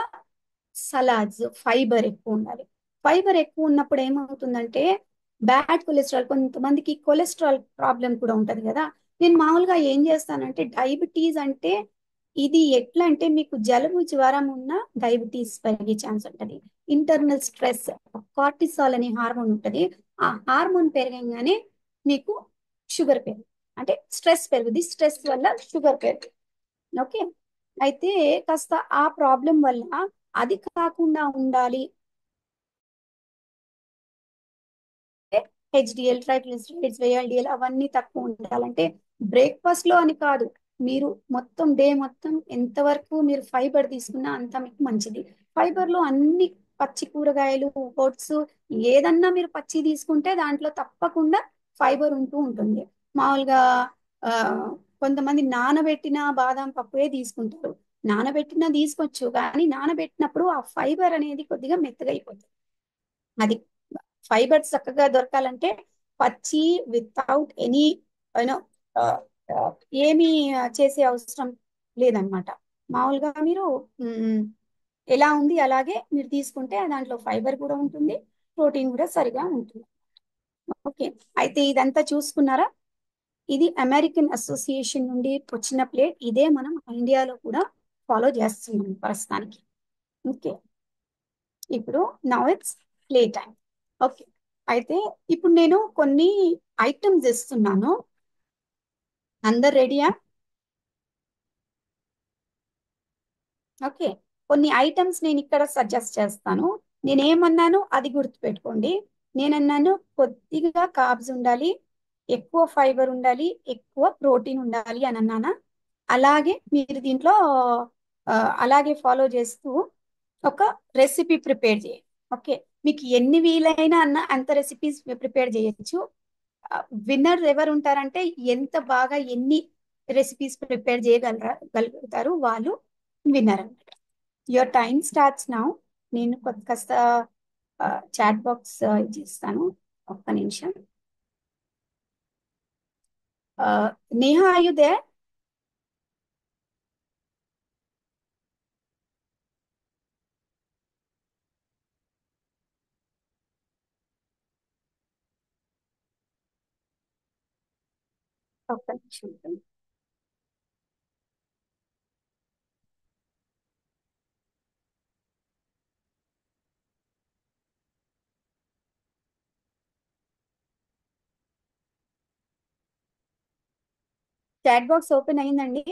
సలాడ్స్, ఫైబర్ ఎక్కువ ఉండాలి. ఫైబర్ ఎక్కువ ఉన్నప్పుడు ఏమవుతుందంటే బ్యాడ్ కొలెస్ట్రాల్, కొంతమందికి కొలెస్ట్రాల్ ప్రాబ్లం కూడా ఉంటది కదా. నేను మామూలుగా ఏం చేస్తానంటే డయాబెటీస్ అంటే ఇది ఎట్లా అంటే మీకు జలుబు జ్వరం ఉన్న డయాబెటీస్ పెరిగే ఛాన్స్ ఉంటది. ఇంటర్నల్ స్ట్రెస్, కార్టిసాల్ అనే హార్మోన్ ఉంటది. ఆ హార్మోన్ పెరగంగానే మీకు షుగర్ పెరుగు, అంటే స్ట్రెస్ పెరుగుద్ది, స్ట్రెస్ వల్ల షుగర్ పెరుగుతుంది. ఓకే. అయితే కాస్త ఆ ప్రాబ్లం వల్ల అది కాకుండా ఉండాలి, హెచ్డిఎల్, ట్రైగ్లిసరైడ్స్, వైఎల్డిఎల్ అవన్నీ తక్కువ ఉండాలంటే బ్రేక్ఫాస్ట్ లో అని కాదు, మీరు మొత్తం డే మొత్తం ఎంతవరకు మీరు ఫైబర్ తీసుకున్నా అంత మీకు మంచిది. ఫైబర్ లో అన్ని పచ్చి కూరగాయలు, ఓట్స్, ఏదన్నా మీరు పచ్చి తీసుకుంటే దాంట్లో తప్పకుండా ఫైబర్ ఉంటూ ఉంటుంది. మామూలుగా ఆ కొంతమంది నానబెట్టిన బాదం పప్పుయే తీసుకుంటారు. నానబెట్టిన తీసుకోవచ్చు, కానీ నానబెట్టినప్పుడు ఆ ఫైబర్ అనేది కొద్దిగా మెత్తగా అయిపోతుంది. అది ఫైబర్ చక్కగా దొరకాలంటే పచ్చి, వితౌట్ ఎనీ యూనో ఏమీ చేసే అవసరం లేదనమాట. మామూలుగా మీరు మ్, ఎలా ఉంది అలాగే మీరు తీసుకుంటే దాంట్లో ఫైబర్ కూడా ఉంటుంది, ప్రోటీన్ కూడా సరిగా ఉంటుంది. ఓకే, అయితే ఇదంతా చూసుకున్నారా? ఇది అమెరికన్ అసోసియేషన్ నుండి వచ్చిన ప్లేట్. ఇదే మనం ఇండియాలో కూడా ఫాలో చేస్తున్నాం ప్రస్తుతానికి. ఓకే, ఇప్పుడు now it's play time. Okay, అయితే ఇప్పుడు నేను కొన్ని ఐటమ్స్ ఇస్తున్నాను. అందరు రెడీయా? ఓకే, కొన్ని ఐటమ్స్ నేను ఇక్కడ సజెస్ట్ చేస్తాను. నేనేమన్నాను అది గుర్తుపెట్టుకోండి. నేనన్నాను కొద్దిగా కార్బ్స్ ఉండాలి, ఎక్కువ ఫైబర్ ఉండాలి, ఎక్కువ ప్రోటీన్ ఉండాలి అని అన్నానా? అలాగే మీరు దీంట్లో ఆ, అలాగే ఫాలో చేస్తూ ఒక రెసిపీ ప్రిపేర్ చేయండి. ఓకే, మీకు ఎన్ని వీలైనా అన్న అంత రెసిపీస్ ప్రిపేర్ చేయొచ్చు. విన్నర్ ఎవరు ఉంటారంటే ఎంత బాగా ఎన్ని రెసిపీస్ ప్రిపేర్ చేయగలుగుతారు వాళ్ళు విన్నర్ అనమాట. Your time starts now. నేను కాస్త చాట్ బాక్స్ ఇస్తాను. ఒక్క నిమిషం. Neha, are you there? ఒక్క నిమిషం. చాట్ బాక్స్ ఓపెన్ అయిందండి.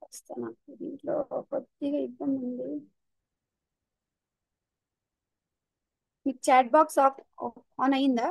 వస్తా, నాకు దీంట్లో కొద్దిగా ఇబ్బంది ఉంది. మీకు చాట్ బాక్స్ ఆన్ అయిందా?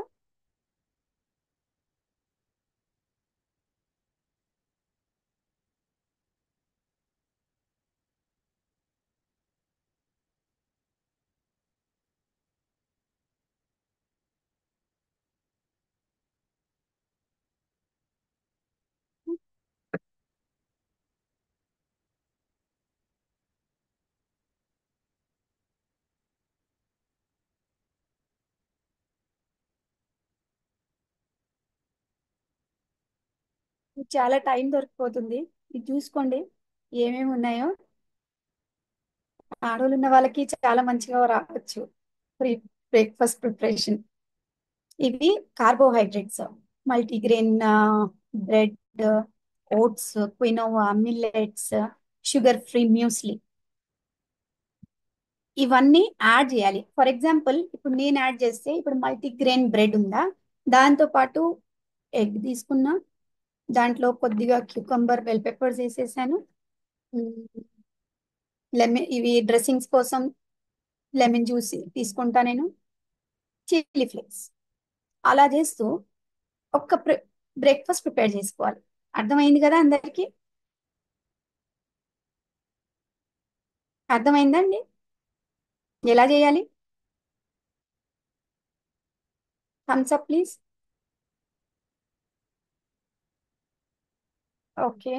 మీకు చాలా టైం దొరికిపోతుంది. ఇది చూసుకోండి ఏమేమి ఉన్నాయో. ఆడవాళ్ళు ఉన్న వాళ్ళకి చాలా మంచిగా రావచ్చు ప్రీ బ్రేక్ఫాస్ట్ ప్రిపరేషన్. ఇవి carbohydrates: multigrain bread, oats, quinoa, millets, sugar free muesli. ఇవన్నీ యాడ్ చేయాలి. ఫర్ ఎగ్జాంపుల్ ఇప్పుడు నేను యాడ్ చేస్తే, ఇప్పుడు మల్టీగ్రెయిన్ బ్రెడ్ ఉందా, దాంతో పాటు ఎగ్ తీసుకున్నా, దాంట్లో కొద్దిగా క్యూకంబర్, బెల్ పెప్పర్స్ వేసేసాను. లెమన్, ఇవి డ్రెస్సింగ్స్ కోసం లెమన్ జ్యూస్ తీసుకుంటా నేను, చిల్లీ ఫ్లేక్స్. అలా చేస్తూ ఒక్క బ్రేక్ఫాస్ట్ ప్రిపేర్ చేసుకోవాలి. అర్థమైంది కదా అందరికి? అర్థమైందండి ఎలా చేయాలి? Thumbs up please. Okay,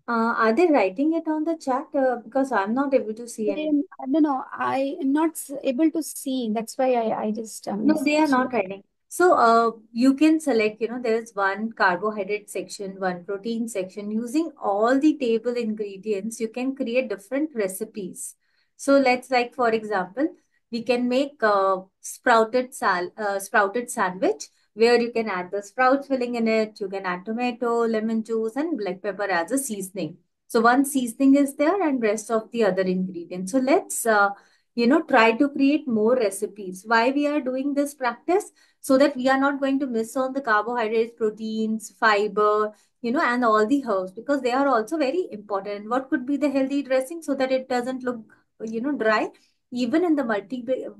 Are they writing it on the chat? Because I'm not able to see anything. no, I am not able to see. That's why I just No, they are message you. not writing. So, you can select, there is one carbohydrate section, one protein section. Using all the table ingredients, you can create different recipes. So, let's like, for example, we can make sprouted sandwich where you can add the sprouts filling in it. You can add tomato, lemon juice, and black pepper as a seasoning. So, one seasoning is there and rest of the other ingredients. So, let's try to create more recipes. Why we are doing this practice? So that we are not going to miss on the carbohydrates, proteins, fiber, and all the herbs, because they are also very important. What could be the healthy dressing so that it doesn't look dry? Even in the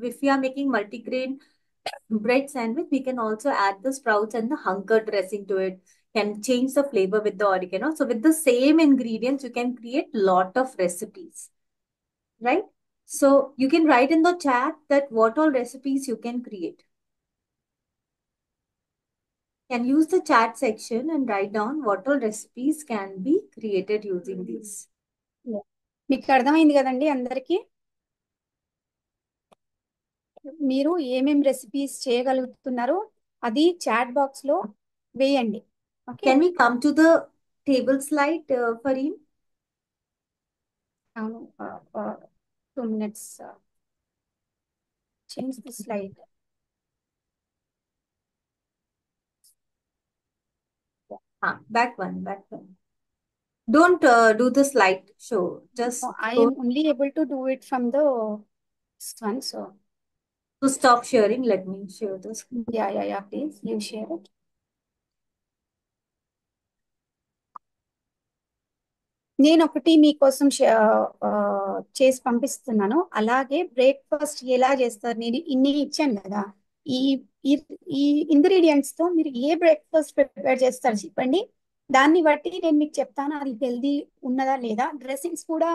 if we are making multigrain bread sandwich, we can also add the sprouts and the hunker dressing to it. Can change the flavor with the oregano. So with the same ingredients, you can create lot of recipes, right? So you can write in the chat that what all recipes you can create. Can use the chat section and write down what all recipes can be created using these. మీకు అర్థమైంది కదండి అందరికి? మీరు ఏమేం recipes చేయగలుగుతున్నారో అది chat box లో వేయండి. Okay. Can we come to the table slide, Fareem? అవును. 2 minutes. Change the slide. Back one, back one. Don't do the slide show. Just No, I go am only able to do it from the this one. So to stop sharing. Let me share this. yeah. Please, you share it. నేను ఒకటి మీకోసం చేసి పంపిస్తున్నాను. అలాగే breakfast ఎలా చేస్తారు, నేను ఇన్ని ఇచ్చాను కదా. ఈ ఈ ఈ ఇంగ్రీడియంట్స్ తో మీరు ఏ బ్రేక్ఫాస్ట్ ప్రిపేర్ చేస్తారు చెప్పండి. దాన్ని బట్టి నేను మీకు చెప్తాను అది హెల్దీ ఉన్నదా లేదా. డ్రెస్సింగ్స్ కూడా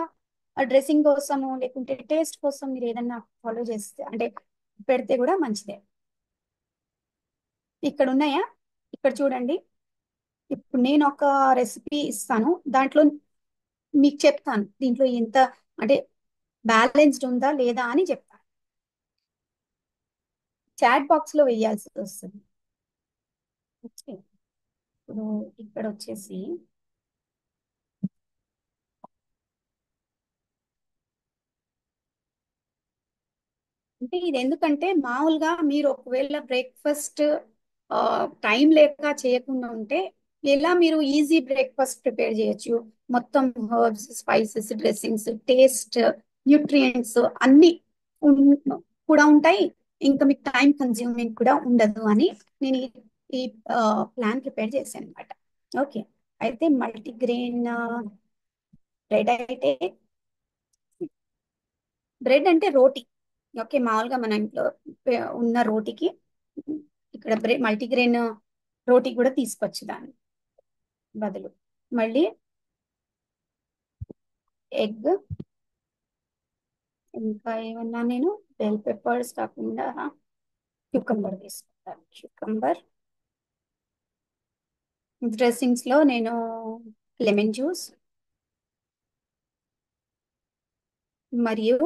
డ్రెస్సింగ్ కోసము లేకుంటే టేస్ట్ కోసం మీరు ఏదన్నా ఫాలో చేస్తే అంటే పెడితే కూడా మంచిదే. ఇక్కడ ఉన్నాయా? ఇక్కడ చూడండి. ఇప్పుడు నేను ఒక రెసిపీ ఇస్తాను, దాంట్లో మీకు చెప్తాను దీంట్లో ఎంత అంటే బ్యాలెన్స్డ్ ఉందా లేదా అని చెప్తాను. చాట్ బాక్స్ లో వేయాల్సి వస్తుంది. ఓకే. ఇప్పుడు ఇక్కడ వచ్చేసి అంటే ఇది ఎందుకంటే మామూలుగా మీరు ఒకవేళ బ్రేక్ఫాస్ట్ టైం లేక చేయకుండా ఉంటే ఎలా మీరు ఈజీ బ్రేక్ఫాస్ట్ ప్రిపేర్ చేయొచ్చు. మొత్తం herbs, spices, dressings, taste, nutrients అన్ని కూడా ఉంటాయి. ఇంకా మీకు టైం కన్జ్యూమింగ్ కూడా ఉండదు అని నేను ఈ ప్లాన్ ప్రిపేర్ చేశాను అనమాట. ఓకే. అయితే మల్టీగ్రెయిన్ బ్రెడ్ అయితే బ్రెడ్ అంటే రోటీ. ఓకే. మామూలుగా మన ఇంట్లో ఉన్న రోటీకి ఇక్కడ మల్టీగ్రెయిన్ రోటీ కూడా తీసుకోవచ్చు దాని బదులు. మళ్ళీ ఎగ్, ఇంకా ఏమన్నా నేను బెల్ పెప్పర్స్ కాకుండా క్యూకంబర్ తీసుకుంటాను. క్యూకంబర్ డ్రెస్సింగ్స్ లో నేను లెమన్ జ్యూస్ మరియు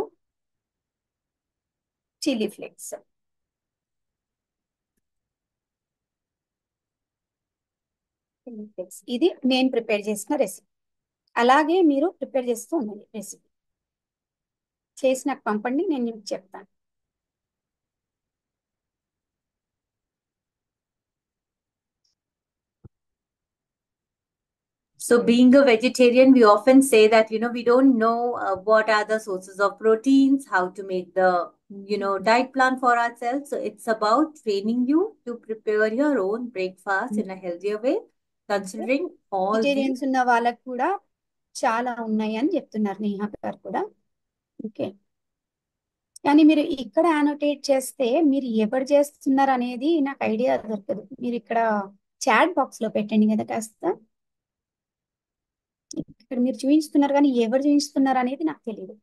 చిల్లీ ఫ్లేక్స్. ఇది నేను ప్రిపేర్ చేసిన రెసిపీ. అలాగే మీరు ప్రిపేర్ చేస్తూ ఉండండి. రెసిపీ చేసి నాకు పంపండి, నేను మీకు చెప్తాను. So, being a vegetarian, we often say that, we don't know what are the sources of proteins, how to make the, diet plan for ourselves. So, it's about training you to prepare your own breakfast in a healthier way, considering all the. Vegetarians ఉన్న వాళ్ళకు కూడా చాలా ఉన్నాయి అని చెప్తున్నారు నేహా గారు కూడా. Okay. కానీ మీరు ఇక్కడ యానోటేట్ చేస్తే మీరు ఎవరు చేస్తున్నారు అనేది నాకు ఐడియా దొరకదు. మీరు ఇక్కడ చాట్ బాక్స్ లో పెట్టండి కదా కాస్త. ఇక్కడ మీరు చూపిస్తున్నారు కానీ ఎవరు చూపిస్తున్నారు అనేది నాకు తెలియదు.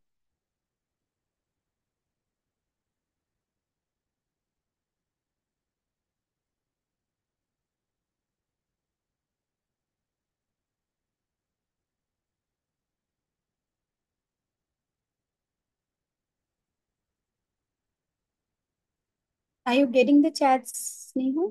Are you getting the chats, Neha?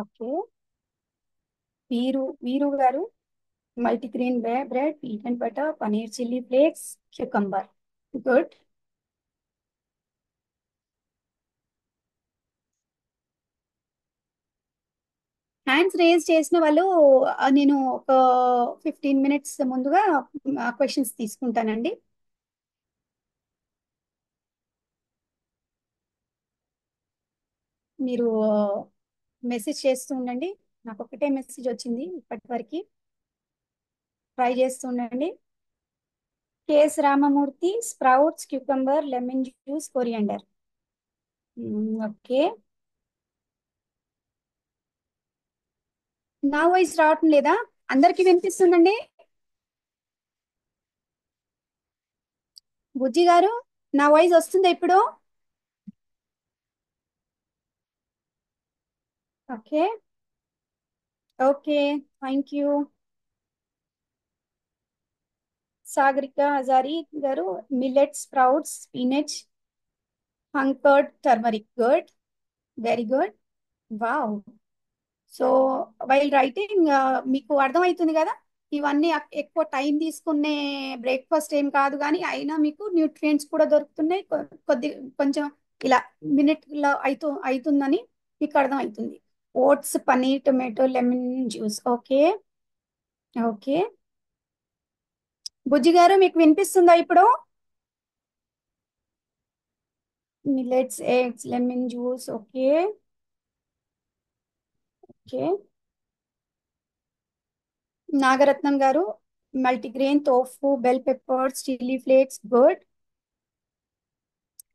Okay. Veeru గారు multigrain bread, peanut butter, paneer chilli flakes, cucumber. Good. Hands raise చేసిన వాళ్ళు నేను ఒక 15 minutes ముందుగా క్వశ్చన్స్ తీసుకుంటానండి. మీరు మెసేజ్ చేస్తూ ఉండండి. నాకు ఒకటే మెసేజ్ వచ్చింది ఇప్పటి వరకు. ట్రై చేస్తూ ఉండండి. KS Ramamurthy, sprouts, cucumber, lemon juice, coriander. Okay. నా వాయిస్ రావటం లేదా? అందరికి వినిపిస్తుందండి? బుజ్జి గారు, నా వాయిస్ వస్తుందా ఇప్పుడు? Okay. Okay, thank you. Sagarika Hazari garu, millet, sprouts, spinach, hung curd turmeric. Good, very good. Wow. So while writing మీకు అర్థమవుతుంది కదా, ఇవన్నీ ఎక్కువ టైం తీసుకునే బ్రేక్ఫాస్ట్ ఏం కాదు, కానీ అయినా మీకు న్యూట్రియంట్స్ కూడా దొరుకుతున్నాయి. కొద్ది కొంచెం ఇలా మినిట్లో అవుతుందని మీకు అర్థమవుతుంది. Oats, paneer, tomato, lemon juice. Okay. Okay. Bujji garu, మీకు వినిపిస్తుందా ఇప్పుడు? Millets, eggs, lemon juice. Okay. Okay. Nagaratnam garu, multigrain, tofu, bell peppers, chilli flakes. Good.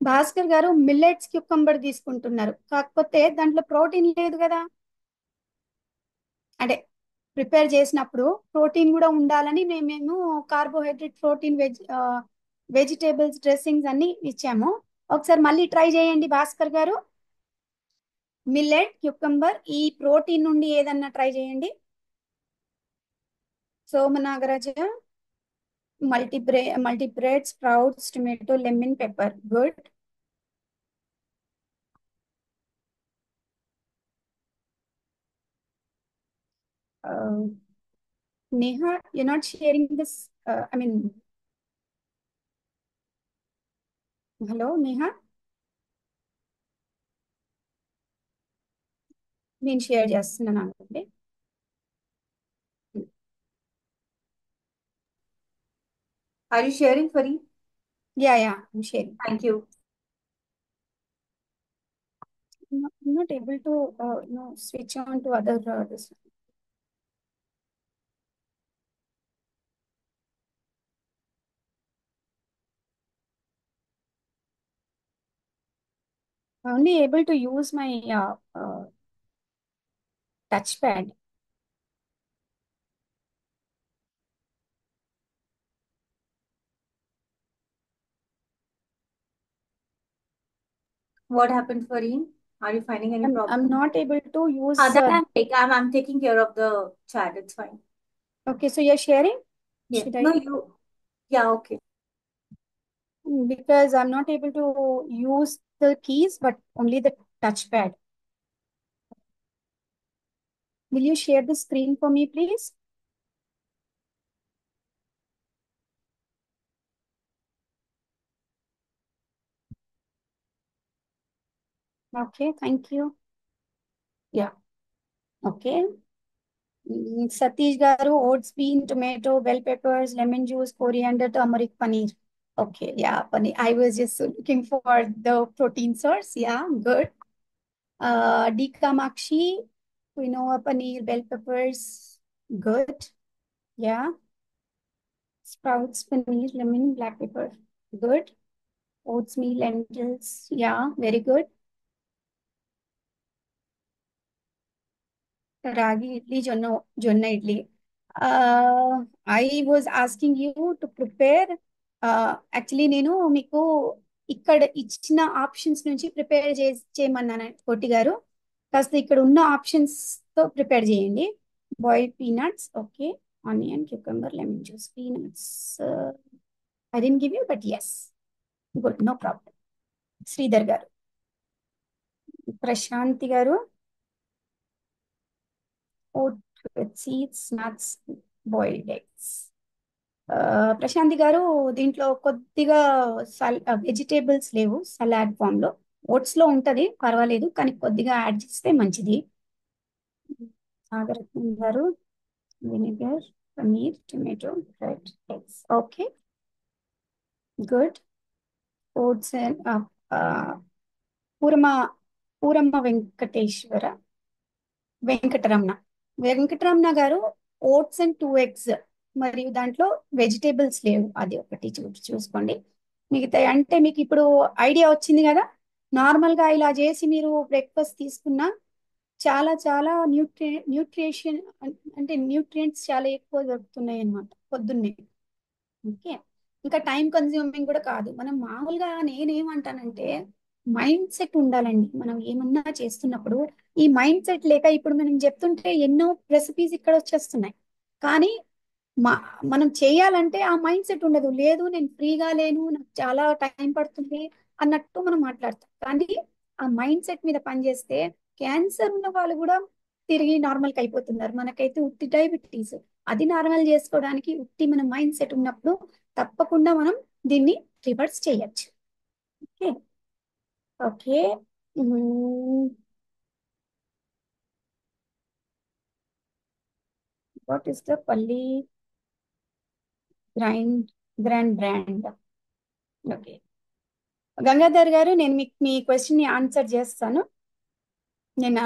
Bhaskar garu, millets cucumber తీసుకుంటున్నారు, కాకపోతే దాంట్లో ప్రోటీన్ లేదు కదా. అంటే ప్రిపేర్ చేసినప్పుడు ప్రోటీన్ కూడా ఉండాలని మేము కార్బోహైడ్రేట్, ప్రోటీన్, వెజిటేబుల్స్, డ్రెస్సింగ్స్ అన్ని ఇచ్చాము. ఒకసారి మళ్ళీ ట్రై చేయండి భాస్కర్ గారు. మిల్లెట్, క్యూకంబర్, ఈ ప్రోటీన్ నుండి ఏదన్నా ట్రై చేయండి. Somanagaraja, multibread, sprouts, tomato, lemon, pepper. Good. Neha, you're not sharing this. I mean, hello, Neha. నేను షేర్ చేస్తున్నాను అనుకోండి. Are you sharing, Fari? Yeah, I'm sharing. Thank you. I'm not able to, switch on to other this. I'm only able to use my touchpad. What happened, Fari? Are you finding any I'm problem? not able to use. That I'm taking care of the chat. It's fine. Okay, so you're sharing? Yeah. Should No, I? you. Yeah, okay. Because I'm not able to use the keys, but only the touchpad. Will you share the screen for me, please? Okay, thank you. Yeah. Okay. Satish garu, oats, bean, tomato, bell peppers, lemon juice, coriander, turmeric, paneer. Okay, yeah, paneer. I was just looking for the protein source. Yeah, good. D. Kamakshi, quinoa, paneer, bell peppers. Good. Yeah. Sprouts, paneer, lemon, black pepper. Good. Oats, meal, lentils. Yeah, very good. Ragi idli, jonna idli. I was asking you to prepare. Actually, నేను మీకు ఇక్కడ ఇచ్చిన options నుంచి prepare చేయమన్నాను కోటి గారు. కాస్త ఇక్కడ ఉన్న ఆప్షన్స్ తో ప్రిపేర్ చేయండి. Boiled peanuts. Okay. Onion, cucumber, lemon juice. Peanuts I didn't give you, but yes, good, no problem. Sridhar గారు. ప్రశాంతి గారు, oat with seeds, nuts, boiled eggs. Prashanti గారు, దీంట్లో కొద్దిగా వెజిటేబుల్స్ లేవు సలాడ్ ఫామ్ లో. ఓట్స్ లో ఉంటది, పర్వాలేదు, కానీ కొద్దిగా యాడ్ చేస్తే మంచిది. Nagaratnam garu, vinegar, paneer, tomato, bread, eggs. Okay, good. Oats and Purama Puramma Venkataramana Venkataramana garu, oats and 2 eggs, మరియు దాంట్లో వెజిటేబుల్స్ లేవు, అది ఒకటి చూసుకోండి. మిగతా అంటే మీకు ఇప్పుడు ఐడియా వచ్చింది కదా. నార్మల్ గా ఇలా చేసి మీరు బ్రేక్ఫాస్ట్ తీసుకున్నా చాలా చాలా న్యూట్రిషన్, అంటే న్యూట్రియంట్స్ చాలా ఎక్కువ దొరుకుతున్నాయి అన్నమాట పొద్దున్నే. ఓకే, ఇంకా టైం కన్స్యూమింగ్ కూడా కాదు. మనం మామూలుగా నేనేమంటానంటే మైండ్ సెట్ ఉండాలండి మనం ఏమన్నా చేస్తున్నప్పుడు. ఈ మైండ్ సెట్ లేక ఇప్పుడు మనం చెప్తుంటే ఎన్నో రెసిపీస్ ఇక్కడ వచ్చేస్తున్నాయి, కానీ మా మనం చేయాలంటే ఆ మైండ్ సెట్ ఉండదు. లేదు నేను ఫ్రీగా లేను, నాకు చాలా టైం పడుతుంది అన్నట్టు మనం మాట్లాడతాం. కానీ ఆ మైండ్ సెట్ మీద పనిచేస్తే క్యాన్సర్ ఉన్న వాళ్ళు కూడా తిరిగి నార్మల్కి అయిపోతున్నారు. మనకైతే ఉత్తి డయాబెటీస్, అది నార్మల్ చేసుకోవడానికి ఉత్తి మన మైండ్ సెట్ ఉన్నప్పుడు తప్పకుండా మనం దీన్ని రివర్స్ చేయొచ్చు. Okay. Okay. What is the palli grind grand brand? Okay, Gangadhar garu, నేను మీకు మీ క్వశ్చన్ ని ఆన్సర్ చేస్తాను. నేను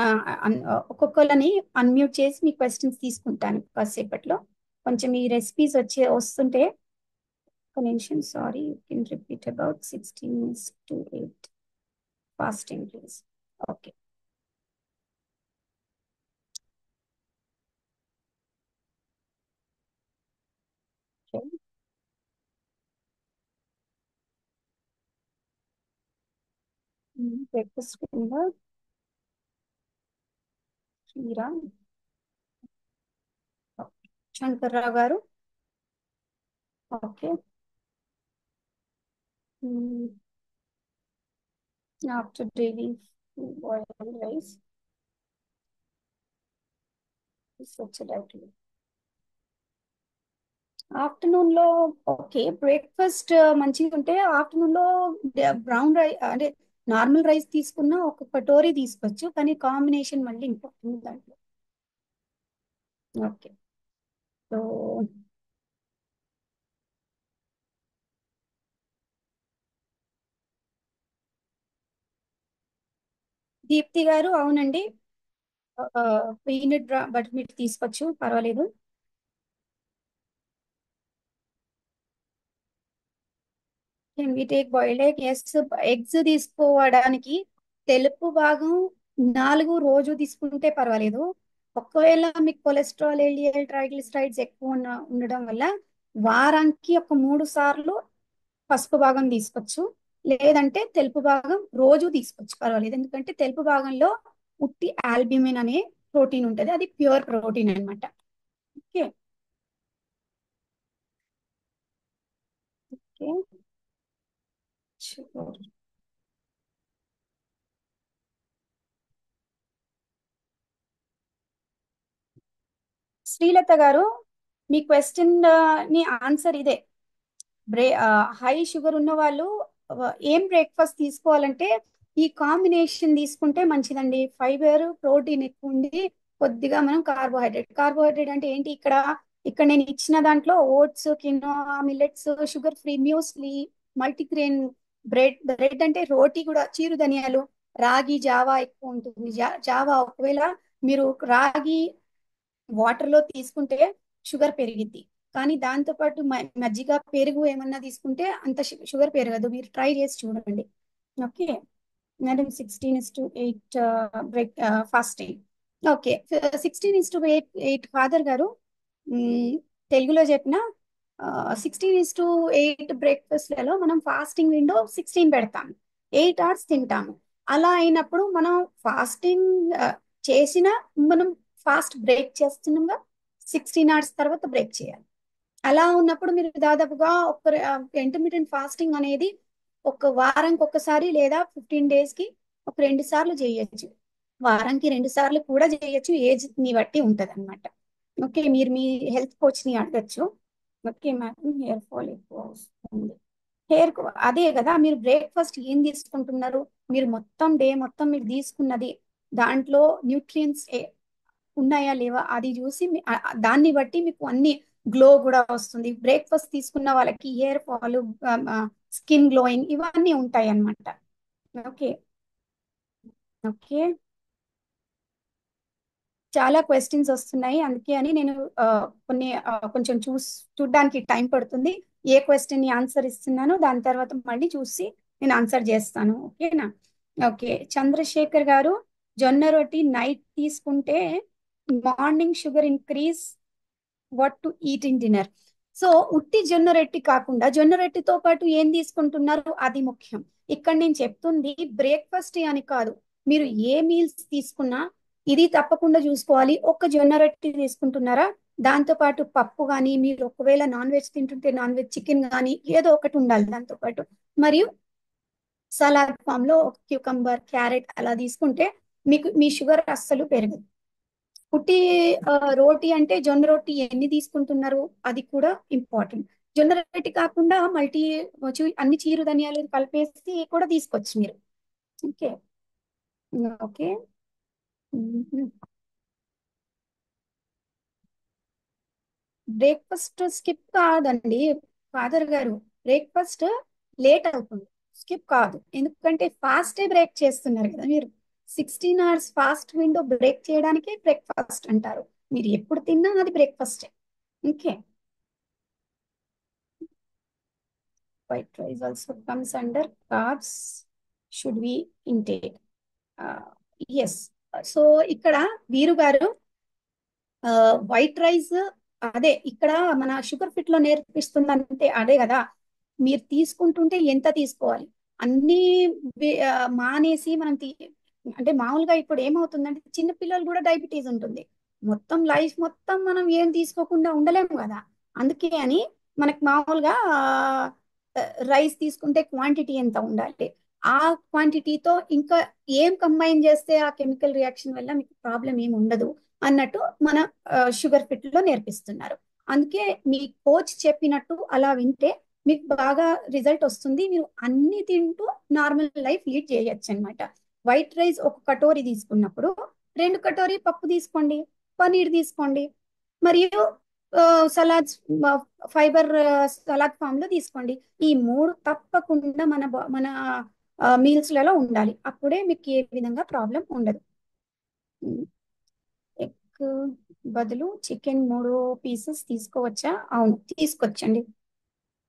ఒక్కొక్కరిని అన్మ్యూట్ చేసి మీ క్వశ్చన్స్ తీసుకుంటాను కాసేపట్లో. కొంచెం ఈ రెసిపీస్ వస్తుంటే ఒక నిమిషం. Sorry, you can repeat about 16:8 fasting please. Okay. Breakfast కింద కీరా. శంకర్రావు గారు. Okay. After daily boil rice diet. Afternoon లో ఓకే, బ్రేక్ఫాస్ట్ మంచిగా ఉంటే ఆఫ్టర్నూన్ లో బ్రౌన్ రైస్ అంటే నార్మల్ రైస్ తీసుకున్న ఒక కటోరీ తీసుకోవచ్చు, కానీ కాంబినేషన్ మళ్ళీ ఇంపార్టెంట్ దాంట్లో. ఓకే. సో దీప్తి గారు, అవునండి, పీనట్ బటర్ మిల్క్ తీసుకోవచ్చు, పర్వాలేదు. Can we take boiled egg? Yes. Eggs తీసుకోవడానికి తెలుపు భాగం 4 రోజు తీసుకుంటే పర్వాలేదు. ఒకవేళ మీకు కొలెస్ట్రాల్, ఎల్డిఎల్, ట్రైగ్లిసరైడ్స్ ఎక్కువ ఉండడం వల్ల వారానికి ఒక 3 సార్లు పసుపు భాగం తీసుకోవచ్చు, లేదంటే తెలుపు భాగం రోజు తీసుకోవచ్చు, పర్వాలేదు. ఎందుకంటే తెలుపు భాగంలో ఉట్టి ఆల్బ్యూమిన్ అనే ప్రోటీన్ ఉంటుంది, అది ప్యూర్ ప్రోటీన్ అన్నమాట. ఓకే. ఓకే. షుగర్. శ్రీలత గారు, మీ క్వశ్చన్ ని ఆన్సర్ ఇదే. హై షుగర్ ఉన్న వాళ్ళు ఏం బ్రేక్ఫాస్ట్ తీసుకోవాలంటే ఈ కాంబినేషన్ తీసుకుంటే మంచిదండి. ఫైబర్, ప్రోటీన్ ఎక్కువ ఉండి కొద్దిగా మనం కార్బోహైడ్రేట్ అంటే ఏంటి ఇక్కడ ఇక్కడ నేను ఇచ్చిన దాంట్లో oats, quinoa, millets, sugar free muesli, multigrain bread అంటే రోటీ కూడా, చిరు ధనియాలు, రాగి జావా ఎక్కువ ఉంటుంది. జావా ఒకవేళ మీరు రాగి వాటర్ లో తీసుకుంటే షుగర్ పెరిగిద్ది, కానీ దాంతో పాటు మజ్జిగ, పెరుగు ఏమన్నా తీసుకుంటే అంత షుగర్ పెరగదు. మీరు ట్రై చేసి చూడండి. Okay madam. 16:8 break fasting. Okay, 16:8 father గారు, మ్, తెలుగులో చెప్పిన 16:8 బ్రేక్ఫాస్ట్లలో మనం ఫాస్టింగ్ విండో 16 పెడతాం, 8 hours తింటాము. అలా అయినప్పుడు మనం ఫాస్టింగ్ చేసిన మనం ఫాస్ట్ బ్రేక్ చేస్తున్నాగా, 16 hours తర్వాత బ్రేక్ చేయాలి. అలా ఉన్నప్పుడు మీరు దాదాపుగా ఒక ఇంటర్మీడియట్ ఫాస్టింగ్ అనేది ఒక వారానికి ఒకసారి లేదా 15 days కి ఒక 2 సార్లు చేయొచ్చు. వారానికి 2 సార్లు కూడా చేయొచ్చు, ఏజ్ ని బట్టి ఉంటది అనమాట. ఓకే, మీరు మీ హెల్త్ కోచ్ ని అడగచ్చు. ఓకే మేడం, హెయిర్ ఫాల్ ఎక్కువ వస్తుంది. అదే కదా, మీరు బ్రేక్ఫాస్ట్ ఏం తీసుకుంటున్నారు? మీరు మొత్తం డే మొత్తం మీరు తీసుకున్నది దాంట్లో న్యూట్రియన్స్ ఉన్నాయా లేవా అది చూసి దాన్ని బట్టి మీకు అన్ని గ్లో కూడా వస్తుంది. బ్రేక్ఫాస్ట్ తీసుకున్న వాళ్ళకి హెయిర్ ఫాల్, స్కిన్ గ్లోయింగ్ ఇవన్నీ ఉంటాయి అన్నమాట. ఓకే. ఓకే. చాలా క్వశ్చన్స్ వస్తున్నాయి, అందుకే అని నేను కొన్ని కొంచెం చూడడానికి టైం పడుతుంది. ఏ క్వశ్చన్ ని ఆన్సర్ ఇస్తున్నానో దాని తర్వాత మళ్ళీ చూసి నేను ఆన్సర్ చేస్తాను. ఓకేనా? ఓకే. చంద్రశేఖర్ గారు, జొన్న రొట్టి నైట్ తీసుకుంటే morning sugar increase, what to eat in dinner. So ఉట్టి జొన్న రొట్టి కాకుండా జొన్న రొట్టితో పాటు ఏం తీసుకుంటున్నారు అది ముఖ్యం. ఇక్కడ నేను చెప్తుంది బ్రేక్ఫాస్ట్ అని కాదు, మీరు ఏ మీల్స్ తీసుకున్నా ఇది తప్పకుండా చూసుకోవాలి. ఒక్క జొన్న రొట్టి తీసుకుంటున్నారా, దాంతో పాటు పప్పు కానీ, మీరు ఒకవేళ నాన్ వెజ్ తింటుంటే నాన్ వెజ్ చికెన్ కానీ ఏదో ఒకటి ఉండాలి దాంతో పాటు. మరియు సలాడ్ ఫామ్ లో ఒక క్యూకంబర్, క్యారెట్ అలా తీసుకుంటే మీకు మీ షుగర్ అస్సలు పెరగదు. పుట్టి రోటీ అంటే జొన్న రోటీ ఎన్ని తీసుకుంటున్నారు అది కూడా ఇంపార్టెంట్. జొన్న రొట్టి కాకుండా అన్ని చిరు ధాన్యాలు కలిపేసి కూడా తీసుకోవచ్చు మీరు. ఓకే. ఓకే. బ్రేక్ఫాస్ట్ స్కిప్ కాదండి ఫాదర్ గారు, బ్రేక్ఫాస్ట్ లేట్ అవుతుంది, స్కిప్ కాదు. ఎందుకంటే ఫాస్టే బ్రేక్ చేస్తున్నారు కదా మీరు. 16 hours ఫాస్ట్ విండో బ్రేక్ చేయడానికే బ్రేక్ఫాస్ట్ అంటారు. మీరు ఎప్పుడు తిన్నా అది బ్రేక్ఫాస్టే. Okay. White rice also comes under carbs, should we intake. Yes. So ఇక్కడ వీరు గారు, వైట్ రైస్ అదే ఇక్కడ మన షుగర్ ఫిట్ లో నేర్పిస్తుంది అంతే, అదే కదా. మీరు తీసుకుంటుంటే ఎంత తీసుకోవాలి అన్ని మానేసి మనం అంటే మామూలుగా ఇప్పుడు ఏమవుతుందంటే చిన్న పిల్లలు కూడా డయాబెటీస్ ఉంటుంది. మొత్తం లైఫ్ మొత్తం మనం ఏం తీసుకోకుండా ఉండలేము కదా. అందుకే అని మనకు మామూలుగా రైస్ తీసుకుంటే క్వాంటిటీ ఎంత ఉండాలి, ఆ క్వాంటిటీతో ఇంకా ఏం కంబైన్ చేస్తే ఆ కెమికల్ రియాక్షన్ వల్ల మీకు ప్రాబ్లం ఏమి ఉండదు అన్నట్టు మన షుగర్ ఫిట్ లో నేర్పిస్తున్నారు. అందుకే మీ కోచ్ చెప్పినట్టు అలా వింటే మీకు బాగా రిజల్ట్ వస్తుంది. మీరు అన్ని తింటూ నార్మల్ లైఫ్ లీడ్ చేయొచ్చు అనమాట. వైట్ రైస్ ఒక కటోరీ తీసుకున్నప్పుడు 2 కటోరీ పప్పు తీసుకోండి, పనీర్ తీసుకోండి, మరియు సలాడ్స్, ఫైబర్ సలాడ్ ఫామ్ లో తీసుకోండి. ఈ మూడు తప్పకుండా మన మీల్స్ లలో ఉండాలి, అప్పుడే మీకు ఏ విధంగా ప్రాబ్లం ఉండదు. ఎగ్ బదులు చికెన్ 3 పీసెస్ తీసుకోవచ్చా? అవును, తీసుకోవచ్చండి,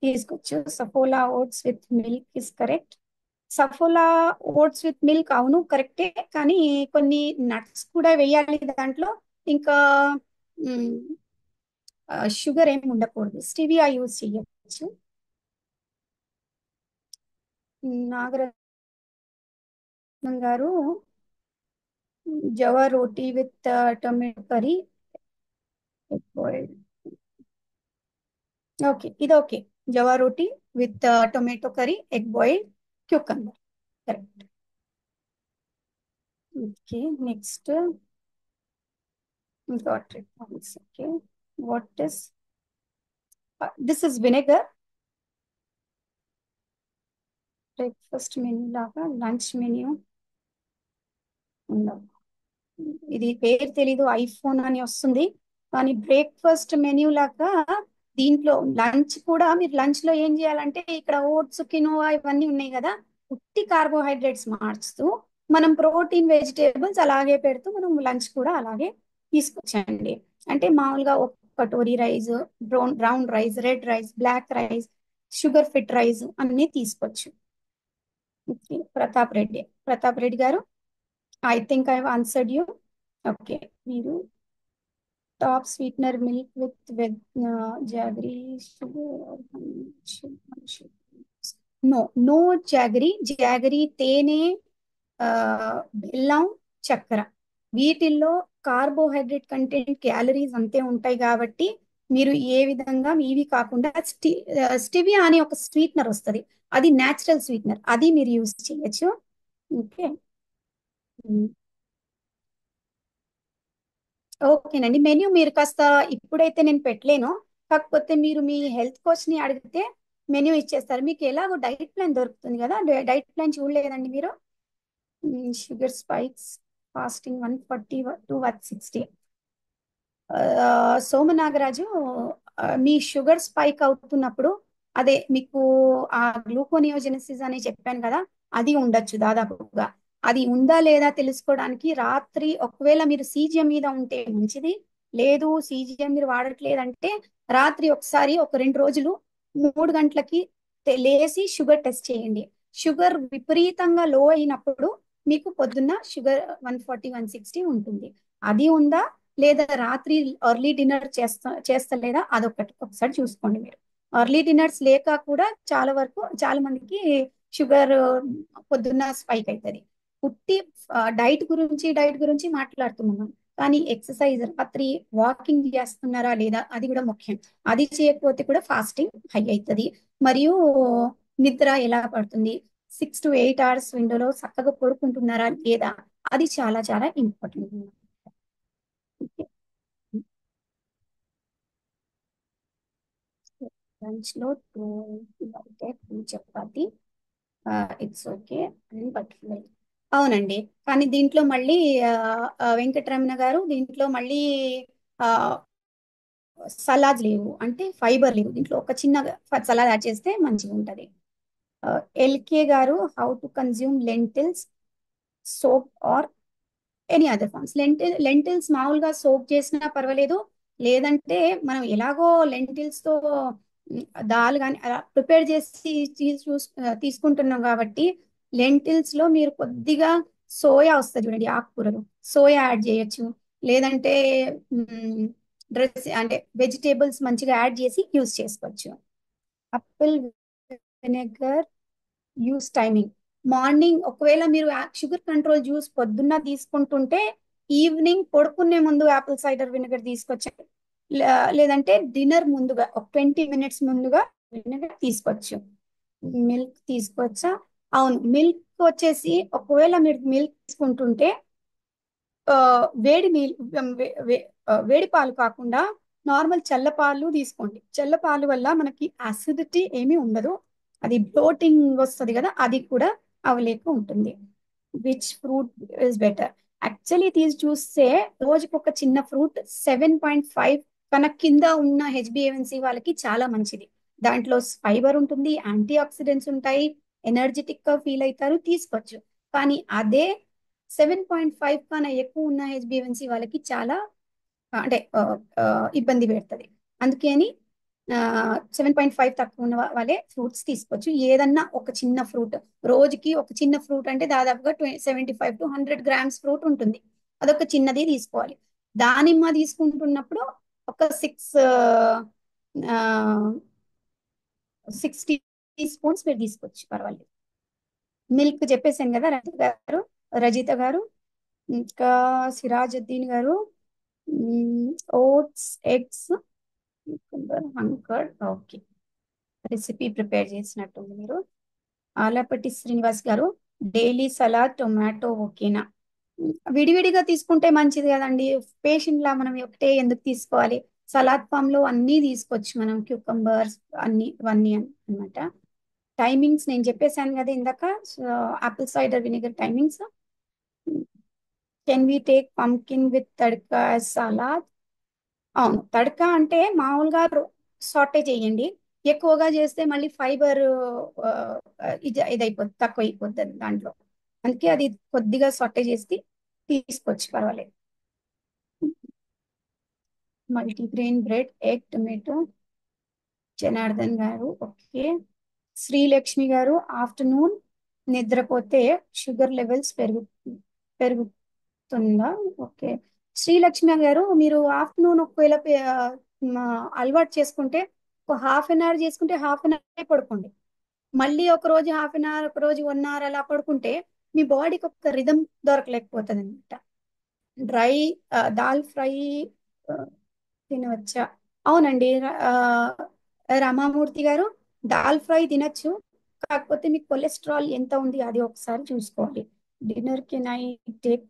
తీసుకోవచ్చు. Saffola oats with milk is correct. Saffola oats with milk అవును కరెక్టే, కానీ కొన్ని నట్స్ కూడా వేయాలి దాంట్లో. ఇంకా షుగర్ ఏమి ఉండకూడదు, స్టివియా యూజ్ చేయొచ్చు. Nagaratnam garu, jowar roti with tomato curry, egg boiled. Okay, ఇది okay. Jowar roti with tomato curry, egg boiled, cucumber. Correct. Okay. Next, got it. Okay. What is this is vinegar. Breakfast menu లాగా లంచ్ మెన్యూ ఉండవు. ఇది పేరు తెలీదు, iPhone అని వస్తుంది, కానీ బ్రేక్ఫాస్ట్ మెన్యూ లాగా దీంట్లో లంచ్ కూడా మీరు లంచ్ లో ఏం చేయాలంటే ఇక్కడ ఓట్స్, కినోవా ఇవన్నీ ఉన్నాయి కదా, ఉట్టి కార్బోహైడ్రేట్స్ మార్చుతూ మనం ప్రోటీన్, వెజిటేబుల్స్ అలాగే పెడుతూ మనం లంచ్ కూడా అలాగే తీసుకొచ్చండి. అంటే మామూలుగా ఒక కటోరీ rice, brown rice, red rice, black rice, sugar fit rice అన్ని తీసుకోవచ్చు. Pratap Reddy garu, I think I answered you. Okay. మీరు top sweetener milk with jaggery no, no jaggery. Jaggery తేనె, ఆ, బెల్లం, చక్కెర, వీటిల్లో కార్బోహైడ్రేట్ కంటెంట్, క్యాలరీస్ అంతే ఉంటాయి కాబట్టి మీరు ఏ విధంగా ఇవి కాకుండా స్టివియా అని ఒక స్వీట్నర్ వస్తుంది, అది న్యాచురల్ స్వీట్నర్, అది మీరు యూజ్ చేయొచ్చు. ఓకే. ఓకేనండి. మెన్యూ మీరు కాస్త ఇప్పుడైతే నేను పెట్టలేను, కాకపోతే మీరు మీ హెల్త్ కోచ్ ని అడిగితే మెన్యూ ఇచ్చేస్తారు. మీకు ఎలాగో డైట్ ప్లాన్ దొరుకుతుంది కదా, డైట్ ప్లాన్ చూడలేదండి మీరు? Sugar spikes, fasting 140 to 160. Somanagaraju, మీ షుగర్ స్పైక్ అవుతున్నప్పుడు అదే మీకు ఆ గ్లూకోనియోజెనిసిస్ అని చెప్పాను కదా, అది ఉండొచ్చు దాదాపుగా. అది ఉందా లేదా తెలుసుకోవడానికి రాత్రి ఒకవేళ మీరు సీజిఎం మీద ఉంటే మంచిది. లేదు సీజిఎం మీరు వాడట్లేదంటే రాత్రి ఒకసారి ఒక 2 రోజులు 3 గంటలకి లేసి షుగర్ టెస్ట్ చేయండి. షుగర్ విపరీతంగా లో అయినప్పుడు మీకు పొద్దున్న షుగర్ 140 160 ఉంటుంది. అది ఉందా లేదా రాత్రి ఎర్లీ డిన్నర్ చేస్తలేదా అదొకటి ఒకసారి చూసుకోండి మీరు. ఎర్లీ డిన్నర్స్ లేక కూడా చాలా మందికి షుగర్ పొద్దున్న స్పైక్ అవుతుంది. పుట్టి డైట్ గురించి మాట్లాడుతున్నాం, కానీ ఎక్సర్సైజ్ రాత్రి వాకింగ్ చేస్తున్నారా లేదా అది కూడా ముఖ్యం. అది చేయకపోతే కూడా ఫాస్టింగ్ హై అవుతుంది. మరియు నిద్ర ఎలా పడుతుంది, 6 to 8 hours విండోలో చక్కగా పడుకుంటున్నారా లేదా, అది చాలా చాలా ఇంపార్టెంట్. లంచ్ లో two chapati, it's okay and butterfly. అవునండి, కానీ దీంట్లో మళ్ళీ ఆ, వెంకటరమణ గారు దీంట్లో మళ్ళీ సలాడ్ లేవు, అంటే ఫైబర్ లేవు దీంట్లో. ఒక చిన్న సలాడ్ యాడ్ చేస్తే మంచిగా ఉంటది. ఎల్కే గారు, how to consume lentils soup or any other forms. Lentils మామూలుగా సోక్ చేసినా పర్వాలేదు, లేదంటే మనం ఎలాగో లెంటిల్స్ తో దాల్ కానీ అలా ప్రిపేర్ చేసి తీసుకుంటున్నాం కాబట్టి లెంటిల్స్ లో మీరు కొద్దిగా సోయా వస్తుంది చూడండి, ఆకుకూరలు, సోయా యాడ్ చేయొచ్చు. లేదంటే డ్రెస్ అంటే వెజిటేబుల్స్ మంచిగా యాడ్ చేసి యూస్ చేసుకోవచ్చు. అప్పుల్ వెనిగర్ యూస్ టైమింగ్. మార్నింగ్ ఒకవేళ మీరు షుగర్ కంట్రోల్ జ్యూస్ పొద్దున్న తీసుకుంటుంటే ఈవినింగ్ పడుకునే ముందు యాపిల్ సైడర్ విnegar తీసుకొచ్చండి. లేదంటే డిన్నర్ ముందుగా ఒక 20 minutes ముందుగా విnegar తీసుకోవచ్చు. మిల్క్ తీసుకోవచ్చా? అవును, మిల్క్ వచ్చేసి ఒకవేళ మీరు మిల్క్ తీసుకుంటుంటే ఆ, వేడి నీళ్ళు, వేడి పాలు కాకుండా నార్మల్ చల్ల పాలు తీసుకోండి. చల్ల పాలు వల్ల మనకి అసిడిటీ ఏమీ ఉండదు, అది బ్లోటింగ్ వస్తుంది కదా, అది కూడా అవలేక ఉంటుంది. Which fruit is better? Actually తీసి చూస్తే రోజుకి ఒక చిన్న ఫ్రూట్ 7.5 కన కింద ఉన్న హెచ్బిఏవన్సీ వాళ్ళకి చాలా మంచిది. దాంట్లో ఫైబర్ ఉంటుంది, యాంటీ ఆక్సిడెంట్స్ ఉంటాయి, ఎనర్జెటిక్ గా ఫీల్ అవుతారు, తీసుకోవచ్చు. కానీ అదే 7.5 కన్నా ఎక్కువ ఉన్న హెచ్బిఎన్సి వాళ్ళకి చాలా అంటే ఇబ్బంది పెడుతుంది. అందుకని 7.5 తక్కువ ఉన్న వాళ్ళే ఫ్రూట్స్ తీసుకోవచ్చు. ఏదన్నా ఒక చిన్న ఫ్రూట్, రోజుకి ఒక చిన్న ఫ్రూట్ అంటే దాదాపుగా 75 to 100 grams ఫ్రూట్ ఉంటుంది, అదొక చిన్నది తీసుకోవాలి. దానిమ్మ తీసుకుంటున్నప్పుడు ఒక 6 టీ స్పూన్స్ మీరు తీసుకోవచ్చు, పర్వాలేదు. మిల్క్ చెప్పేసాను కదా రజిత గారు, ఇంకా Sirajuddin garu, oats, eggs, hung curd, okay. Recipe prepare చేసినట్టుంది మీరు. ఆలపట్టి శ్రీనివాస్ గారు, డైలీ సలాడ్ టొమాటో ఓకేనా? విడివిడిగా తీసుకుంటే మంచిది కదండి. పేషెంట్ లా మనం ఒకటే ఎందుకు తీసుకోవాలి? సలాడ్ ఫామ్ లో అన్నీ తీసుకోవచ్చు మనం, క్యూకంబర్స్ అన్ని ఇవన్నీ అన్నమాట. టైమింగ్స్ నేను చెప్పేశాను కదా ఇందాక, apple cider vinegar timings. Can we take pumpkin with tadka salad? అవును, తడక అంటే మామూలుగా సాటే చేయండి. ఎక్కువగా చేస్తే మళ్ళీ ఫైబర్ ఇదైపోద్ది, తక్కువ అయిపోద్ది దాంట్లో. అందుకే అది కొద్దిగా సాటే చేసి తీసుకోవచ్చు, పర్వాలేదు. Multigrain bread, egg, tomato. Janardhan గారు, ఓకే. శ్రీలక్ష్మి గారు, ఆఫ్టర్నూన్ నిద్రపోతే షుగర్ లెవెల్స్ పెరుగుతుందా? ఓకే. శ్రీలక్ష్మి గారు, మీరు ఆఫ్టర్నూన్ ఒకవేళ అలవాటు చేసుకుంటే ఒక హాఫ్ 1 hour చేసుకుంటే హాఫ్ 1 hour పడుకోండి. మళ్ళీ ఒక రోజు హాఫ్ 1 hour, ఒక రోజు 1 hour అలా పడుకుంటే మీ బాడీకి ఒక రిధం దొరకలేకపోతుంది అనమాట. డ్రై దాల్ ఫ్రై తినవచ్చా? అవునండి, రామామూర్తి గారు, దాల్ ఫ్రై తినచ్చు, కాకపోతే మీకు కొలెస్ట్రాల్ ఎంత ఉంది అది ఒకసారి చూసుకోవాలి. డిన్నర్ కి నై టేక్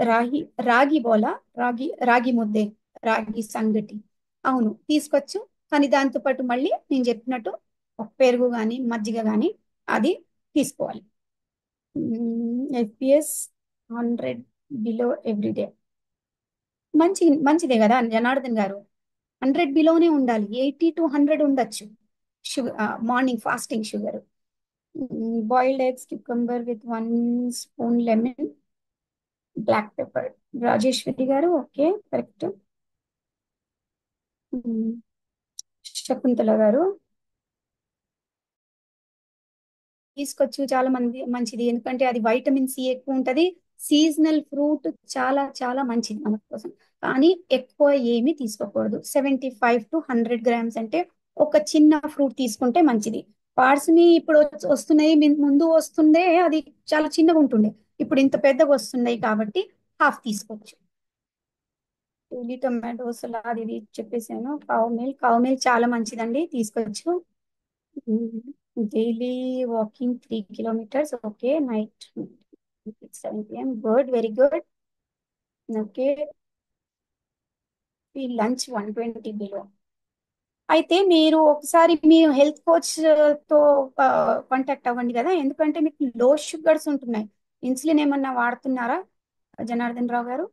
రాగి రాగి బోలా, రాగి ముద్దే, రాగి సంగటి. అవును తీసుకోవచ్చు, కానీ దాంతో పాటు మళ్ళీ నేను చెప్పినట్టు ఒక పెరుగు కానీ మజ్జిగ కానీ అది తీసుకోవాలి. FPS 100 below everyday. మంచిదే కదా జనార్దన్ గారు. 100 బిలోనే ఉండాలి, 80 to 100 ఉండొచ్చు sugar morning fasting sugar. Boiled eggs, cucumber with 1 spoon lemon, black pepper. Rajeshwari గారు ఓకే కరెక్ట్. శకుంతల గారు తీసుకొచ్చు చాలా మంచిది, ఎందుకంటే అది వైటమిన్ సి ఎక్కువ ఉంటది. సీజనల్ ఫ్రూట్ చాలా చాలా మంచిది మన కోసం. కానీ ఎక్కువ ఏమీ తీసుకోకూడదు. 75 to 100 grams అంటే ఒక చిన్న ఫ్రూట్ తీసుకుంటే మంచిది. పార్స్ని ఇప్పుడు వస్తున్నాయి, ముందు వస్తుండే అది చాలా చిన్నగా ఉంటుండే, ఇప్పుడు ఇంత పెద్దగా వస్తున్నాయి కాబట్టి హాఫ్ తీసుకోవచ్చు. ఉల్లి టొమాటో సలాడ్ ఇది చెప్పేసాను. కౌ మిల్క్ చాలా మంచిదండి, తీసుకోవచ్చు. Daily walking 3 kilometers. Okay night 7 p.m. Good, very good. Okay, ఈ లంచ్ 120 బిలో. అయితే మీరు ఒకసారి మీ హెల్త్ కోచ్ తో కాంటాక్ట్ అవ్వండి కదా, ఎందుకంటే మీకు లో షుగర్స్ ఉంటున్నాయి. ఇన్సులిన్ ఏమన్నా వాడుతున్నారా జనార్దన్ రావు గారు?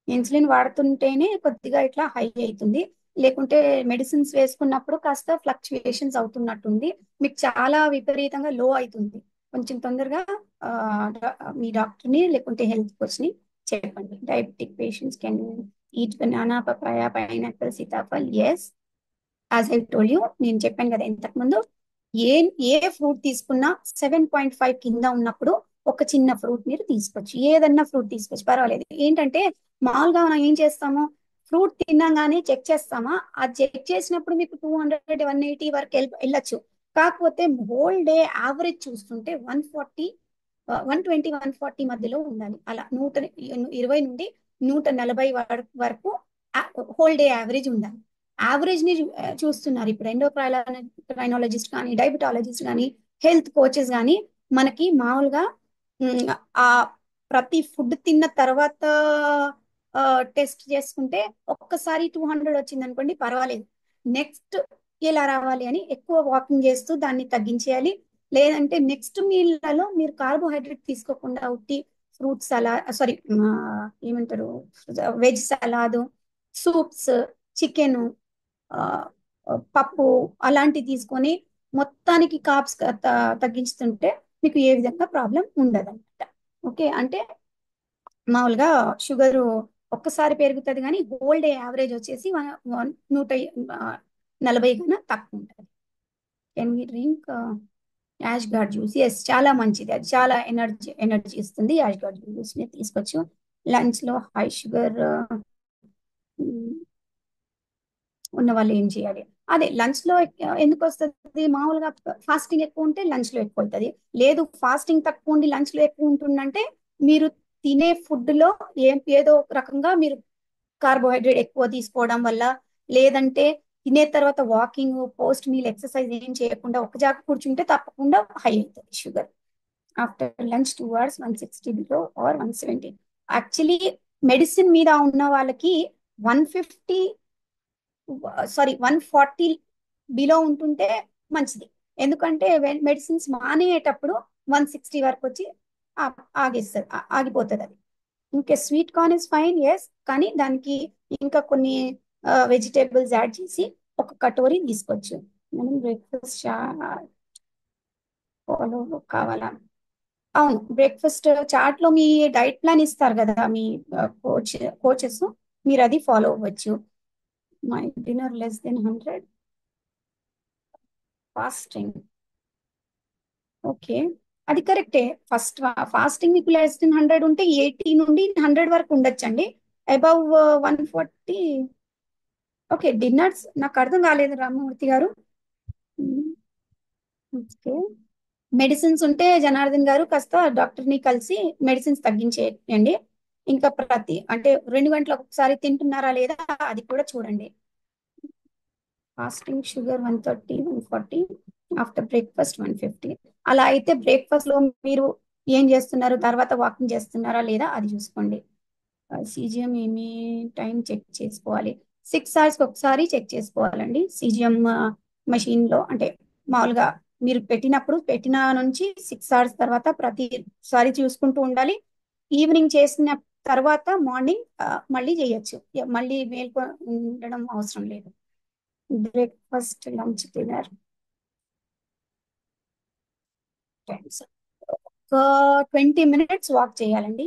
ఇన్సులిన్ వాడుతుంటేనే కొద్దిగా ఇట్లా హై అవుతుంది, లేకుంటే మెడిసిన్స్ వేసుకున్నప్పుడు కాస్త ఫ్లక్చుయేషన్స్ అవుతున్నట్టుంది. మీకు చాలా విపరీతంగా లో అవుతుంది. కొంచెం తొందరగా ఆ, మీ డాక్టర్ని లేకుంటే హెల్త్ కోచ్ని చెప్పండి. Diabetic patients can eat banana, papaya, pineapple, sitaphal. Yes, as I told you, నేను చెప్పాను కదా ఇంతకు ముందు, ఏ ఏ ఫ్రూట్ తీసుకున్నా 7.5 కింద ఉన్నప్పుడు ఒక చిన్న ఫ్రూట్ మీరు తీసుకోవచ్చు, ఏదన్నా ఫ్రూట్ తీసుకోవచ్చు, పర్వాలేదు. ఏంటంటే మామూలుగా మనం ఏం చేస్తాము, ఫ్రూట్ తినగానే చెక్ చేస్తామా, ఆ చెక్ చేసినప్పుడు మీకు 200 180 వరకు వెళ్ళొచ్చు. కాకపోతే హోల్ డే యావరేజ్ చూస్తుంటే 140, 120 140 మధ్యలో ఉండాలి. అలా 120 నుండి 140 వరకు హోల్ డే యావరేజ్ ఉండాలి. యావరేజ్ ని చూస్తున్నారు ఇప్పుడు ఎండోక్రైనాలజిస్ట్ కానీ, డయాబెటాలజిస్ట్ కానీ, హెల్త్ కోచెస్ కానీ. మనకి మామూలుగా ఉమ్, ఆ ప్రతి ఫుడ్ తిన్న తర్వాత టెస్ట్ చేసుకుంటే ఒక్కసారి 200 వచ్చింది అనుకోండి పర్వాలేదు. నెక్స్ట్ ఎలా రావాలి అని ఎక్కువ వాకింగ్ చేస్తూ దాన్ని తగ్గించేయాలి. లేదంటే నెక్స్ట్ మీల్లలో మీరు కార్బోహైడ్రేట్ తీసుకోకుండా ఉట్టి ఫ్రూట్ సలాడ్, సారీ ఏమంటారు, వెజ్ సలాడ్, సూప్స్, చికెన్, పప్పు అలాంటివి తీసుకొని మొత్తానికి కాప్స్ తగ్గించుతుంటే మీకు ఏ విధంగా ప్రాబ్లం ఉండదు అనమాట. ఓకే, అంటే మామూలుగా షుగర్ ఒక్కసారి పెరుగుతుంది కానీ హోల్ డే యావరేజ్ వచ్చేసి 140 కన్నా తక్కువ ఉంటుంది. Can we drink ash gourd juice? Yes, చాలా మంచిది, అది చాలా ఎనర్జీ ఇస్తుంది. యాష్ గార్డ్ జ్యూస్ ని తీసుకోవచ్చు. లంచ్ లో హై షుగర్ ఉన్న వాళ్ళు ఏం చేయాలి? అదే లంచ్ లో ఎందుకు వస్తుంది, మామూలుగా ఫాస్టింగ్ ఎక్కువ ఉంటే లంచ్ లో ఎక్కువ అవుతుంది. లేదు ఫాస్టింగ్ తక్కువ ఉండి లంచ్ లో ఎక్కువ ఉంటుందంటే మీరు తినే ఫుడ్ లో ఏదో ఒక రకంగా మీరు కార్బోహైడ్రేట్ ఎక్కువ తీసుకోవడం వల్ల, లేదంటే తినే తర్వాత వాకింగ్, పోస్ట్ మీల్ ఎక్సర్సైజ్ ఏం చేయకుండా ఒక జాగ కూర్చుంటే తప్పకుండా హై అవుతుంది sugar. After lunch 2 hours 160 below or 170. Actually medicine మీద ఉన్న వాళ్ళకి 150, సారీ 140 బిలో ఉంటుంటే మంచిది. ఎందుకంటే మెడిసిన్స్ మానేటప్పుడు 160 వరకు వచ్చి ఆగేస్తుంది, ఆగిపోతుంది అది. ఇంకా sweet corn is fine, yes, కానీ దానికి ఇంకా కొన్ని వెజిటేబుల్స్ యాడ్ చేసి ఒక కటోరీ తీసుకోవచ్చు. మనం బ్రేక్ఫాస్ట్ ఫాలో కావాలా? అవును, బ్రేక్ఫాస్ట్ చార్ట్ లో మీ డైట్ ప్లాన్ ఇస్తారు కదా మీ కోచెస్, మీరు అది ఫాలో అవ్వచ్చు. My dinner less than 100 fasting. Okay, అది కరెక్టే. ఫాస్టింగ్ మీకు లెస్ దెన్ 100 ఉంటే 80 నుండి 100 వరకు ఉండొచ్చండి. అబౌవ్ 140. ఓకే, డిన్నర్స్ నాకు అర్థం కాలేదు రామ్మూర్తి గారు. ఓకే, మెడిసిన్స్ ఉంటే జనార్దన్ గారు కాస్త డాక్టర్ ని కలిసి మెడిసిన్స్ తగ్గించేయండి. ఇంకా అంటే 2 గంటలకు ఒకసారి తింటున్నారా లేదా అది కూడా చూడండి. Fasting sugar 130 140, after breakfast 150. అలా అయితే బ్రేక్ఫాస్ట్ లో మీరు ఏం చేస్తున్నారు, తర్వాత వాకింగ్ చేస్తున్నారా లేదా అది చూసుకోండి. సీజిఎం ఏమి టైం చెక్ చేసుకోవాలి? 6 hours ఒకసారి చెక్ చేసుకోవాలండి సీజిఎం మషిన్ లో. అంటే మామూలుగా మీరు పెట్టిన నుంచి 6 hours తర్వాత ప్రతిసారి చూసుకుంటూ ఉండాలి. ఈవినింగ్ చేసిన తర్వాత మార్నింగ్ మళ్ళీ చేయొచ్చు. మళ్ళీ మేల్కొ ఉండడం అవసరం లేదు. బ్రేక్ఫాస్ట్, లంచ్, డిన్నర్ టైమ్స్ ఒక 20 minutes వాక్ చేయాలండి.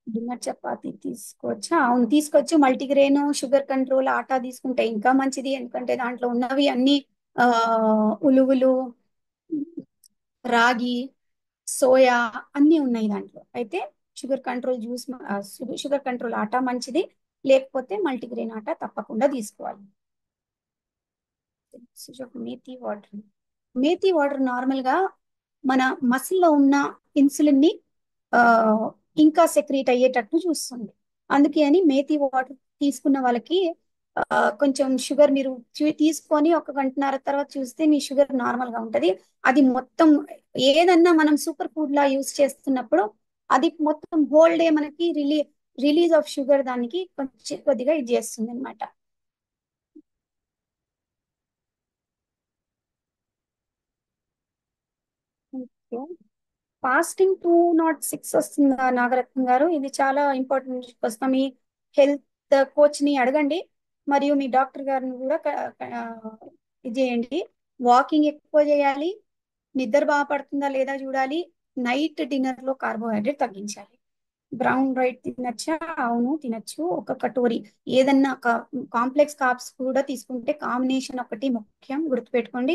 డిన్నర్ చపాతి తీసుకోవచ్చా? అవును, తీసుకోవచ్చు. మల్టీగ్రెయిన్, షుగర్ కంట్రోల్ ఆటా తీసుకుంటే ఇంకా మంచిది. ఎందుకంటే దాంట్లో ఉన్నవి అన్ని ఆ ఉలువలు, రాగి, సోయా అన్నీ ఉన్నాయి దాంట్లో. అయితే sugar control juice, sugar control atta మంచిది. లేకపోతే మల్టీగ్రెయిన్ ఆటా తప్పకుండా తీసుకోవాలి. Methi water. Methi water normal గా మన మసిల్ లో ఉన్న ఇన్సులిన్ ని ఆ, ఇంకా సెక్రీట్ అయ్యేటట్టు చూస్తుంది. అందుకే అని మేథీ వాటర్ తీసుకున్న వాళ్ళకి కొంచెం షుగర్ మీరు తీసుకొని ఒక గంటన్నర తర్వాత చూస్తే మీ షుగర్ నార్మల్ గా ఉంటది. అది మొత్తం ఏదన్నా మనం సూపర్ ఫుడ్ లా యూస్ చేస్తున్నప్పుడు అది మొత్తం హోల్ డే మనకి రిలీజ్ ఆఫ్ షుగర్ దానికి కొంచెం కొద్దిగా ఇది చేస్తుంది అనమాట. ఫాస్టింగ్ 206 వస్తుందా నాగరత్న గారు? ఇది చాలా ఇంపార్టెంట్ వస్తాం. మీ హెల్త్ కోచ్ ని అడగండి, మరియు మీ డాక్టర్ గారిని కూడా ఇది చేయండి. వాకింగ్ ఎక్కువ చేయాలి, నిద్ర బాగా పడుతుందా లేదా చూడాలి, నైట్ డిన్నర్ లో కార్బోహైడ్రేట్ తగ్గించాలి. బ్రౌన్ రైట్ తినచ్చా? అవును, తినచ్చు. ఒక కటోరీ ఏదన్నా కాంప్లెక్స్ కార్బ్స్ కూడా తీసుకుంటే కాంబినేషన్ ఒకటి ముఖ్యం, గుర్తుపెట్టుకోండి.